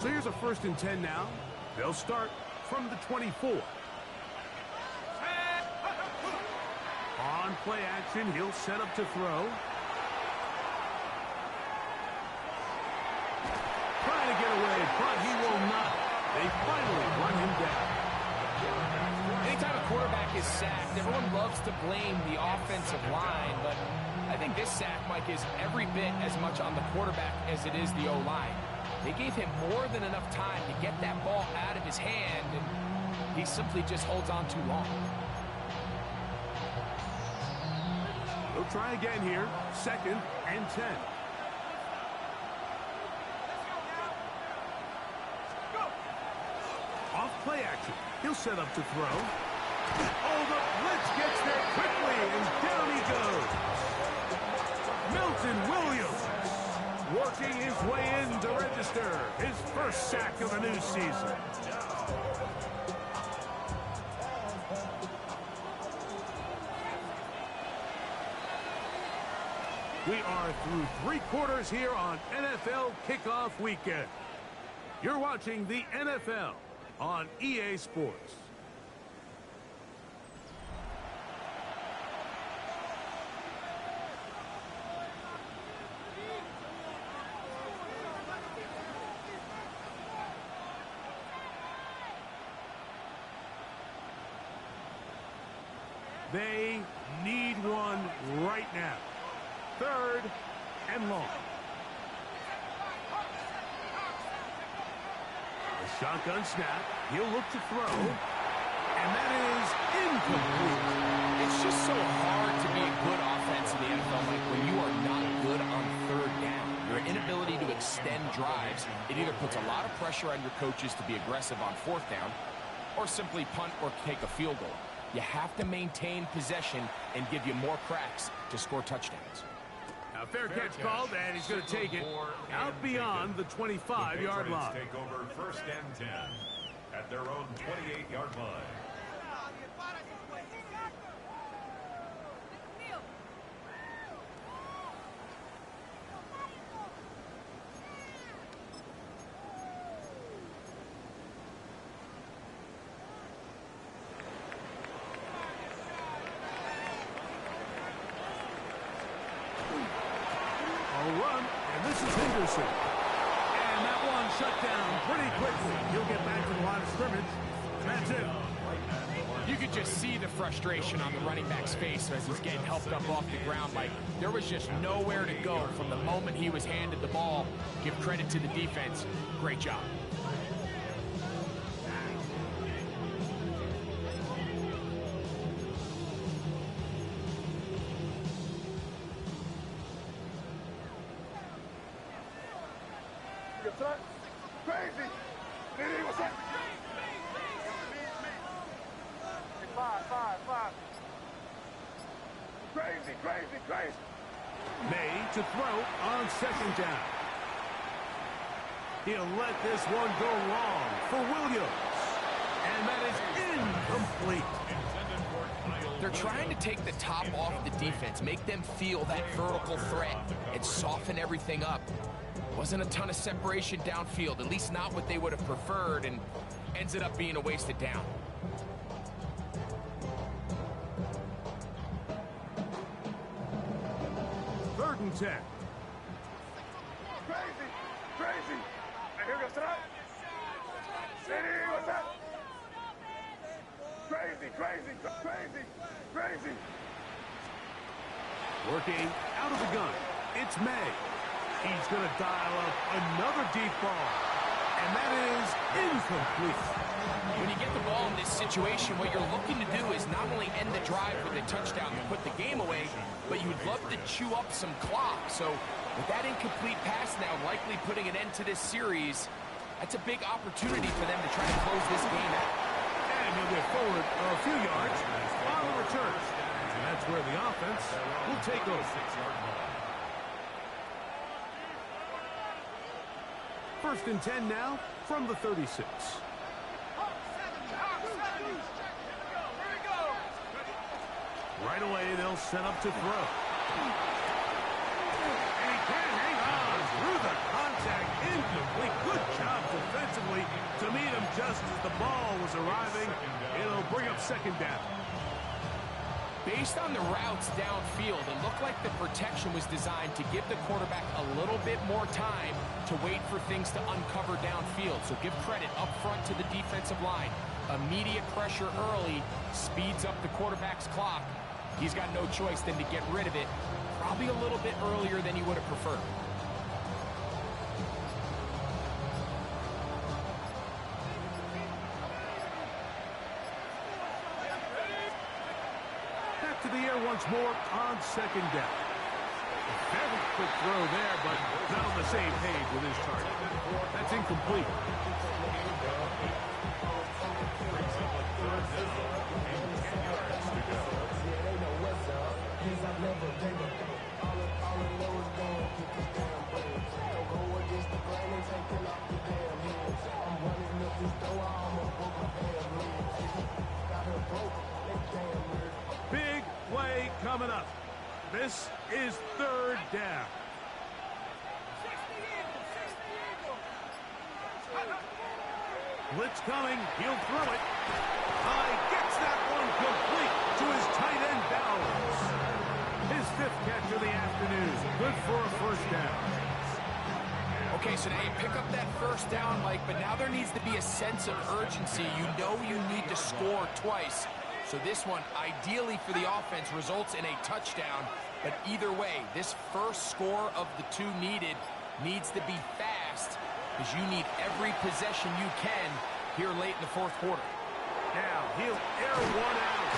So here's a 1st and 10 now. They'll start from the 24. On play action, he'll set up to throw. Trying to get away, but he will not. They finally run him down. Anytime a quarterback is sacked, everyone loves to blame the offensive line, but I think this sack, Mike, is every bit as much on the quarterback as it is the O-line. They gave him more than enough time to get that ball out of his hand, and he simply just holds on too long. They'll try again here. 2nd and 10. Off play action. He'll set up to throw. Oh, the blitz gets there quickly, and down he goes. Milton Williams working his way in to register his first sack of the new season. We are through 3 quarters here on NFL Kickoff Weekend. You're watching the NFL on EA Sports. They need one right now. 3rd and long. A shotgun snap. He'll look to throw. And that is incomplete. It's just so hard to be a good offense in the NFL, Mike, when you are not good on 3rd down. Your inability to extend drives, it either puts a lot of pressure on your coaches to be aggressive on 4th down or simply punt or take a field goal. You have to maintain possession and give you more cracks to score touchdowns. Now, fair catch called, and he's going to take it out beyond the 25-yard line. Take over 1st and 10 at their own 28-yard line. Run, and this is Henderson. And that one shut down pretty quickly. He'll get back to the line of scrimmage. That's it. You could just see the frustration on the running back's face as he's getting helped up off the ground. Like, there was just nowhere to go from the moment he was handed the ball. Give credit to the defense. Great job. Crazy. What's up? 5. Crazy. May to throw on 2nd down. He'll let this one go long for Williams. And that is incomplete. They're trying to take the top off the defense, make them feel that vertical threat, and soften everything up. Wasn't a ton of separation downfield, at least not what they would have preferred, and ends up being a wasted down. Third and 10. Crazy, crazy. I hear you strike. City, what's up? Crazy, crazy, crazy, crazy. Working out of the gun. It's May. He's going to dial up another deep ball. And that is incomplete. When you get the ball in this situation, what you're looking to do is not only end the drive with a touchdown to put the game away, but you would love to chew up some clock. So with that incomplete pass now likely putting an end to this series, that's a big opportunity for them to try to close this game out. And he'll get forward a few yards on the return. And that's where the offense will take over. First and 10 now from the 36. Right away, they'll set up to throw. And he can hang on through the contact. Incomplete. Good job defensively to meet him just as the ball was arriving. It'll bring up second down. Based on the routes downfield, it looked like the protection was designed to give the quarterback a little bit more time to wait for things to uncover downfield. So give credit up front to the defensive line. Immediate pressure early speeds up the quarterback's clock. He's got no choice than to get rid of it, probably a little bit earlier than he would have preferred. Back to the air once more on second down. A very quick throw there, but not on the same page with his target. That's incomplete. Big play coming up. This is third down. Blitz coming. He'll throw it. Gets that one complete to his tight end Bowers. His fifth catch of the afternoon. Good for a first down. Okay, so now you pick up that first down, Mike, but now there needs to be a sense of urgency. You know you need to score twice. So this one, ideally for the offense, results in a touchdown. But either way, this first score of the two needed needs to be fast because you need every possession you can here late in the fourth quarter. Now he'll air one out.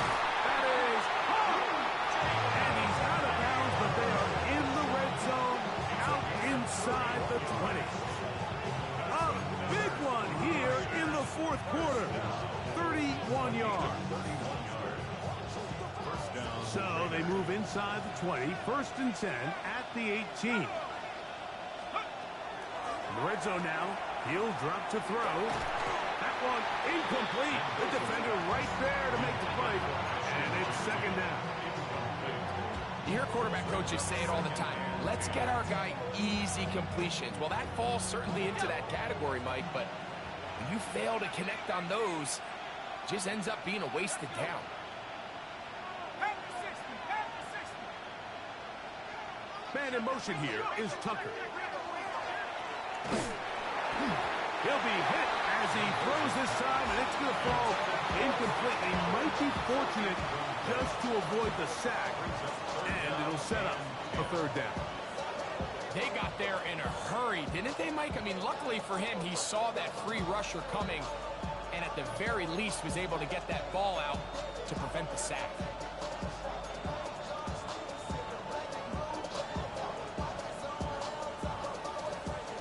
That is home. And he's out of bounds, but they are in the red zone, out inside the 20. A big one here in the fourth quarter. 31 yards. So they move inside the 20. First and 10 at the 18. In the red zone now. He'll drop to throw. That one incomplete. The defender right there to make the play. And it's second down. You hear quarterback coaches say it all the time. Let's get our guy easy completions. Well, that falls certainly into that category, Mike, but when you fail to connect on those, it just ends up being a wasted down. Man in motion here is Tucker. He'll be hit as he throws this time, and it's going to fall incomplete. He might be fortunate just to avoid the sack, and it'll set up a third down. They got there in a hurry, didn't they, Mike? I mean, luckily for him, he saw that free rusher coming, and at the very least was able to get that ball out to prevent the sack.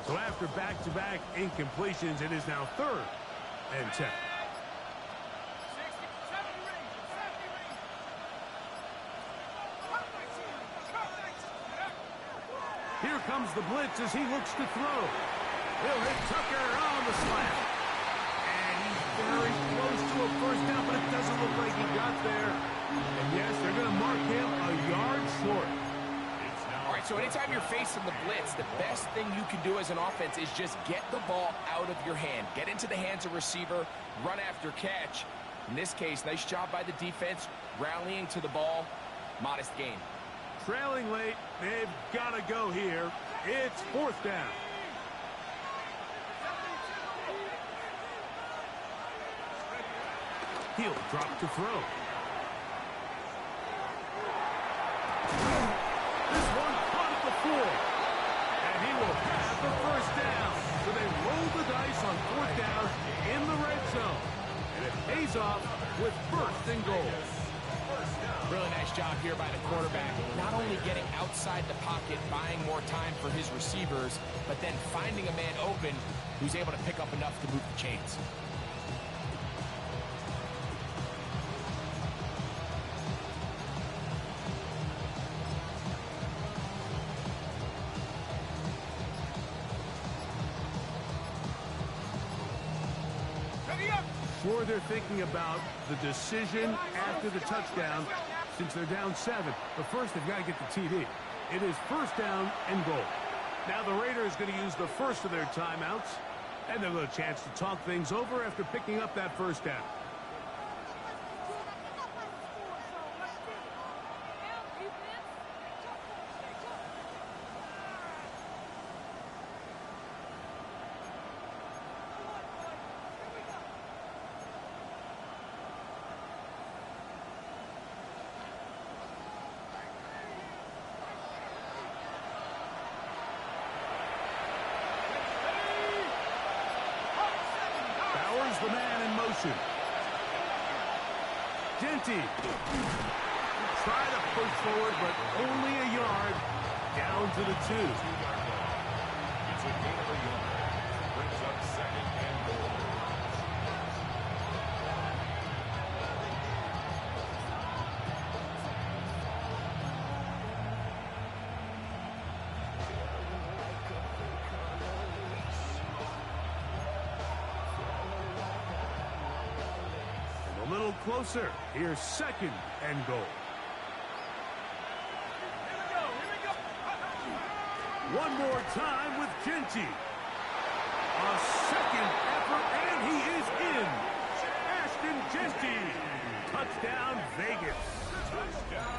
So after back-to-back incompletions, it is now third and 10. Here comes the blitz as he looks to throw. He'll hit Tucker on the slap. And he's very close to a first down, but it doesn't look like he got there. And yes, they're going to mark him a yard short. All right, so anytime you're facing the blitz, the best thing you can do as an offense is just get the ball out of your hand. Get into the hands of receiver, run after catch. In this case, nice job by the defense, rallying to the ball. Modest gain. Trailing late, they've got to go here. It's fourth down. He'll drop to throw. This one caught at the floor. And he will have the first down. So they roll the dice on fourth down in the red zone. And it pays off with first and goal. Really nice job here by the quarterback. Not only getting outside the pocket, buying more time for his receivers, but then finding a man open who's able to pick up enough to move the chains. Sure, they're thinking about the decision after the touchdown since they're down 7. But first, they've got to get the TD. It is first down and goal. Now the Raiders going to use the first of their timeouts, and they'll have a chance to talk things over after picking up that first down. The man in motion. Genty. Try to push forward, but only a yard. Down to the 2. It's a gain of a yard. Brings up second and goal. A little closer. Here's second and goal. One more time with Genty. A second effort, and he is in. Ashton Genty. Touchdown, Vegas.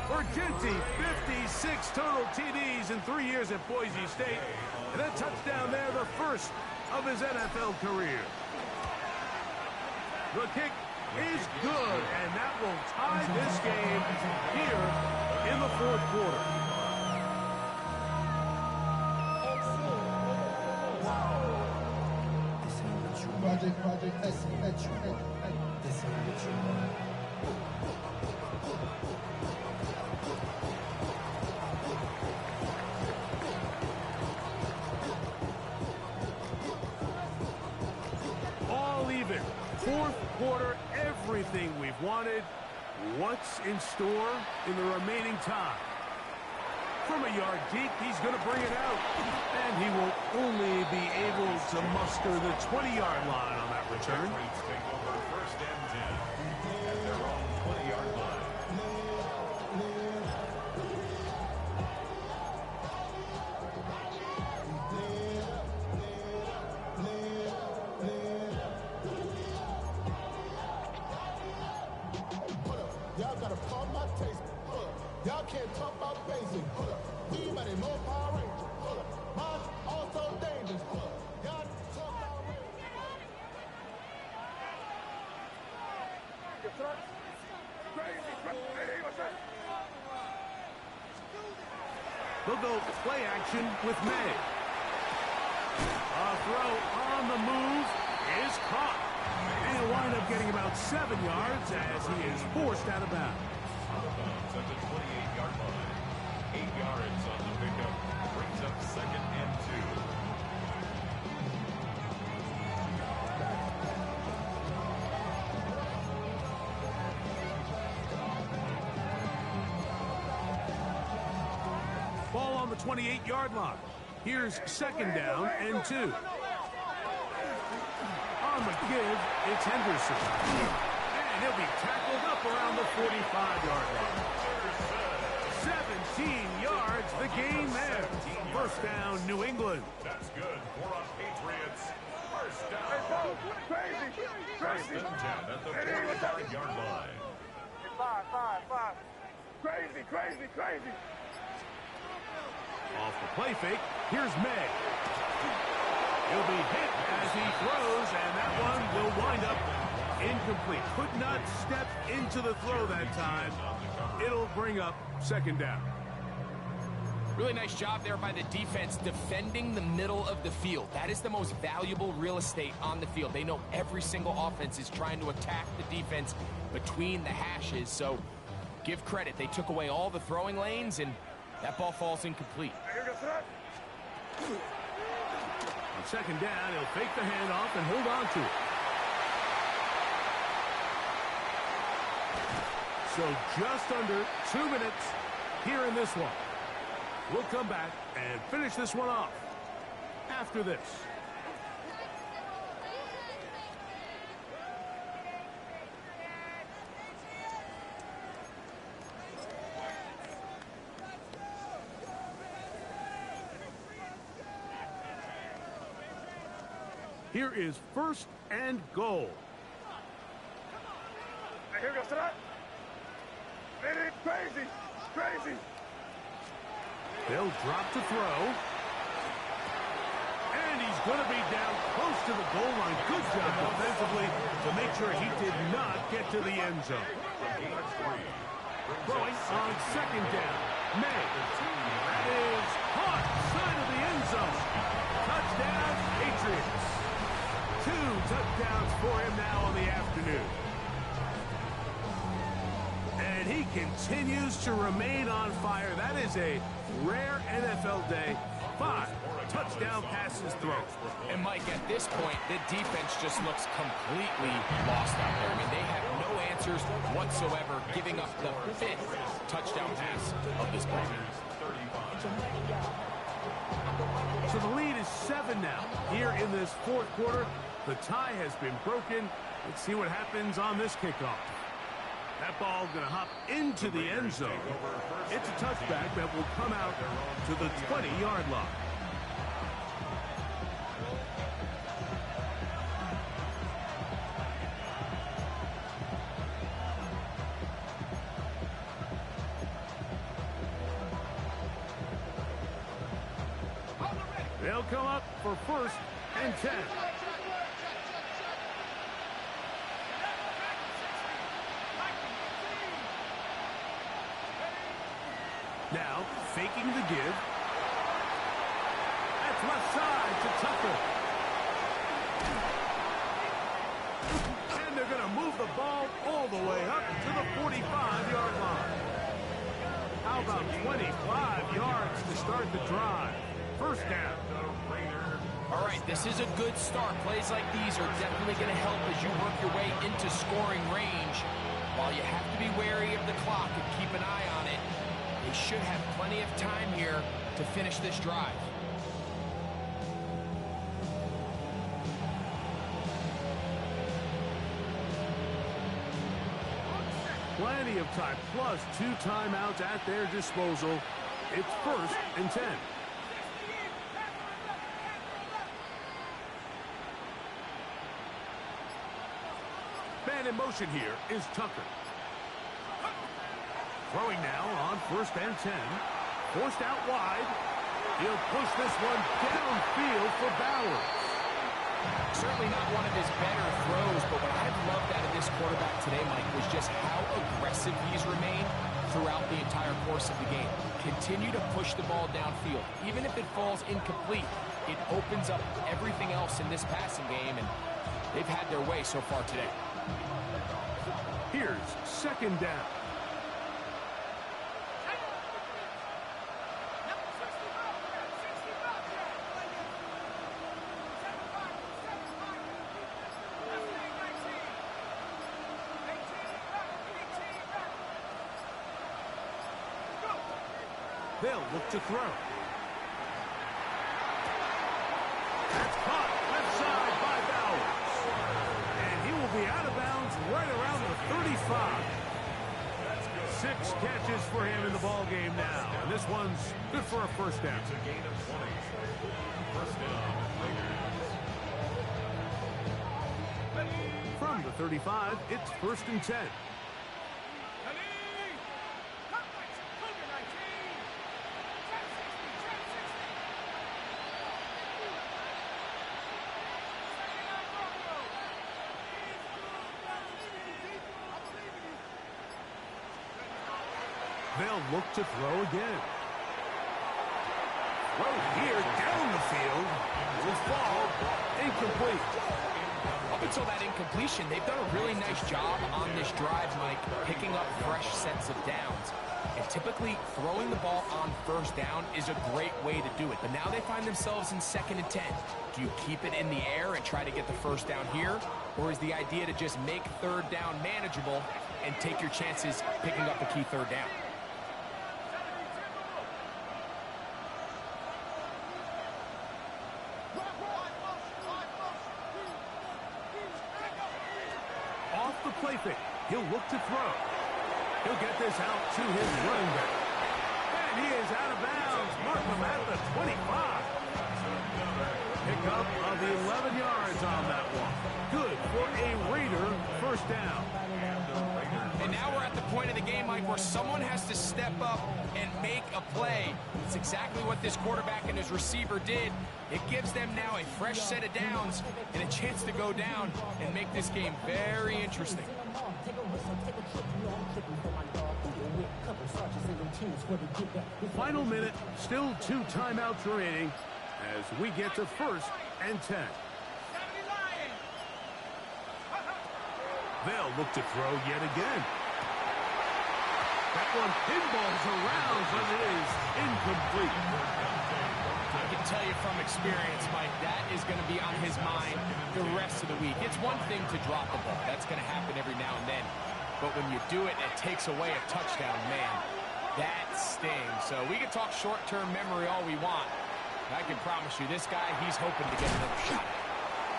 For Genty, 56 total TDs in 3 years at Boise State. And a touchdown there, the first of his NFL career. The kick is good, and that will tie this game here in the fourth quarter. Project S. This ain't what you want. All even. Fourth quarter, everything we've wanted. What's in store in the remaining time? From a yard deep, he's going to bring it out. And he will only be able to muster the 20-yard line on that return. Patriots take over first and 10 at their own 20-yard line. Y'all gotta pump my taste. Y'all can't talk about basic. We mighty more Power Ranger. Mine also dangerous. Y'all talk about They'll go play action with May. A throw on the move is caught. And he'll wind up getting about 7 yards as he is forced out of bounds. At the 28-yard line. 8 yards on the pickup. Brings up second and 2. Ball on the 28-yard line. Here's second down and 2. Give, it's Henderson. And he'll be tackled up around the 45-yard line. 17 yards, the gain there. First down, New England. That's good for a Patriots. First down. Crazy, First crazy. and 10 at the 45-yard line. Five. Crazy, crazy, crazy. Off the play fake, here's May. He'll be hit as he throws, and that one will wind up incomplete. Could not step into the throw that time. It'll bring up second down. Really nice job there by the defense defending the middle of the field. That is the most valuable real estate on the field. They know every single offense is trying to attack the defense between the hashes, so give credit. They took away all the throwing lanes, and that ball falls incomplete. On second down, he'll fake the handoff and hold on to it. So just under 2 minutes here in this one. We'll come back and finish this one off after this. Here is first and goal. Here goes that. Crazy, crazy. They'll drop to throw. And he's going to be down close to the goal line. Good job defensively to make sure he did not get to the end zone. Throwing on second down. May. That is caught side of the end zone. Touchdown, Patriots. 2 touchdowns for him now on the afternoon. And he continues to remain on fire. That is a rare NFL day. 5 touchdown passes thrown. And Mike, at this point, the defense just looks completely lost out there. I mean, they have no answers whatsoever, giving up the 5th touchdown pass of this ball. So the lead is 7 now here in this fourth quarter. The tie has been broken. Let's see what happens on this kickoff. That ball going to hop into the end zone. It's a touchback that will come out to the 20-yard line. They'll come up for first and 10. Now, faking the give. That's left side to Tucker. And they're going to move the ball all the way up to the 45-yard line. How about 25 yards to start the drive? First down. All right, this is a good start. Plays like these are definitely going to help as you work your way into scoring range. While you have to be wary of the clock and keep an eye on it, they should have plenty of time here to finish this drive. Plenty of time, plus 2 timeouts at their disposal. It's first and 10. Man in motion here is Tucker. Throwing now on first and 10. Forced out wide. He'll push this one downfield for Bowers. Certainly not one of his better throws, but what I've loved out of this quarterback today, Mike, was just how aggressive he's remained throughout the entire course of the game. Continue to push the ball downfield. Even if it falls incomplete, it opens up everything else in this passing game, and they've had their way so far today. Here's second down. They'll look to throw. That's caught left side by Bowers. 35. 6 catches for him in the ball game now. And this one's good for a first down. It's a gain of 20. First down, Raiders. From the 35, it's 1st and 10. They'll look to throw again. Throw here down the field. Will fall. Incomplete. Up until that incompletion, they've done a really nice job on this drive, Mike, picking up fresh sets of downs. And typically, throwing the ball on first down is a great way to do it. But now they find themselves in 2nd and 10. Do you keep it in the air and try to get the first down here? Or is the idea to just make 3rd down manageable and take your chances picking up a key 3rd down? Off the play fake. He'll look to throw. He'll get this out to his running back. And he is out of bounds. Mark him at the 25. Pickup of 11 yards on that one. Good for a Raider first down. And now we're at the point of the game, Mike, where someone has to step up and make a play. It's exactly what this quarterback and his receiver did. It gives them now a fresh set of downs and a chance to go down and make this game very interesting. Final minute, still 2 timeouts remaining as we get to 1st and 10. They'll look to throw yet again. That one pinballs around, but it is incomplete. I can tell you from experience, Mike, that is going to be on his mind the rest of the week. It's one thing to drop the ball. That's going to happen every now and then. But when you do it and it takes away a touchdown, man, that stings. So we can talk short-term memory all we want. I can promise you, this guy, he's hoping to get another shot at it.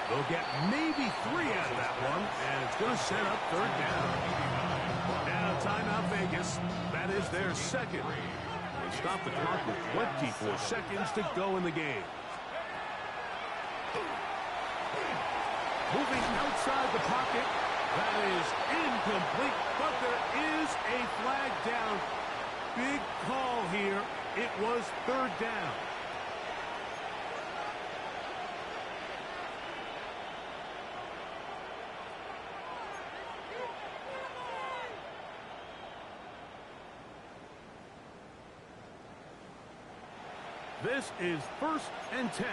They'll get maybe 3 out of that one, and it's going to set up 3rd down. Now, timeout Vegas. That is their 2nd. They stop the clock with 24 seconds to go in the game. Moving outside the pocket. That is incomplete, but there is a flag down. Big call here. It was 3rd down. This is 1st and 10.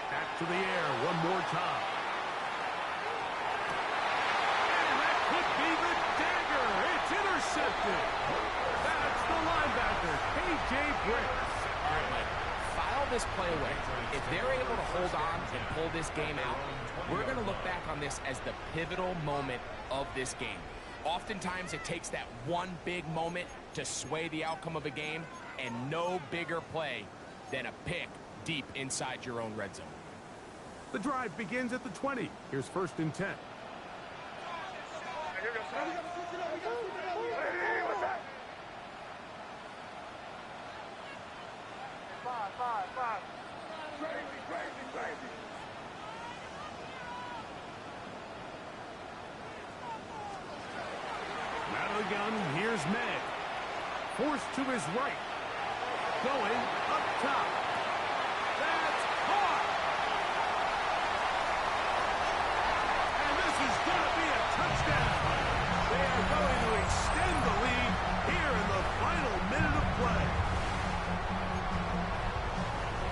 Back to the air one more time. And that could be the dagger. It's intercepted. That's the linebacker, K.J. Britt. File this play away. If they're able to hold on and pull this game out, we're going to look back on this as the pivotal moment of this game. Oftentimes, it takes that one big moment to sway the outcome of a game, and no bigger play than a pick deep inside your own red zone. The drive begins at the 20. Here's 1st and 10. Five. Crazy. Out of the gun, here's May. Forced to his right. Going up top. That's caught! And this is going to be a touchdown. They are going to extend the lead here in the final minute of play.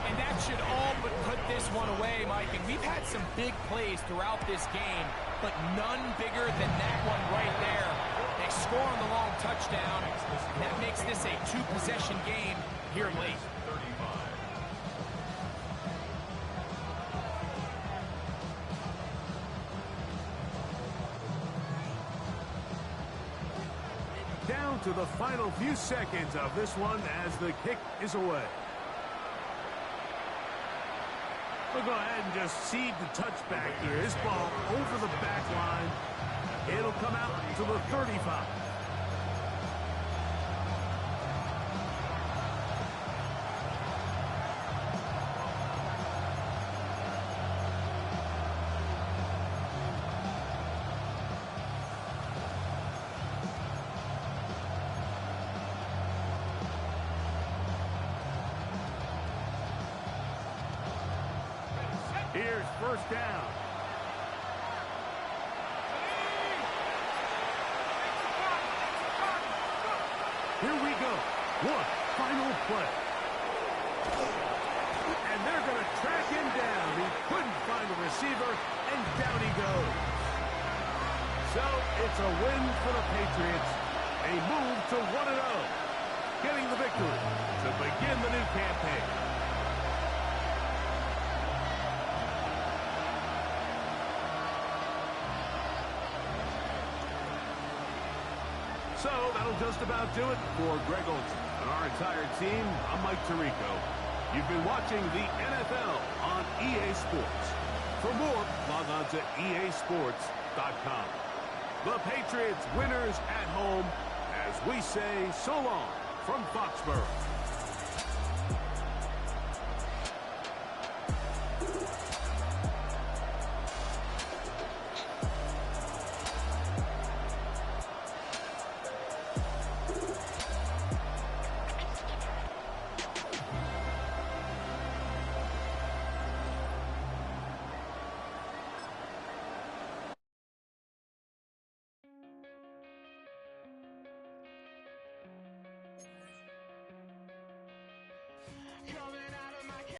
And that should all but put this one away, Mike. And we've had some big plays throughout this game, but none bigger than that one right there. They score on the long touchdown. That makes this a 2-possession game here late. Down to the final few seconds of this one as the kick is away. We'll go ahead and just cede the touchback here. This ball over the back line. It'll come out to the 35. Here's first down. Here we go. One final play. And they're going to track him down. He couldn't find a receiver, and down he goes. So it's a win for the Patriots. A move to 1-0. Getting the victory to begin the new campaign. So that'll just about do it for Greg Olsen and our entire team. I'm Mike Tirico. You've been watching the NFL on EA Sports. For more, log on to easports.com. The Patriots winners at home as we say so long from Foxborough.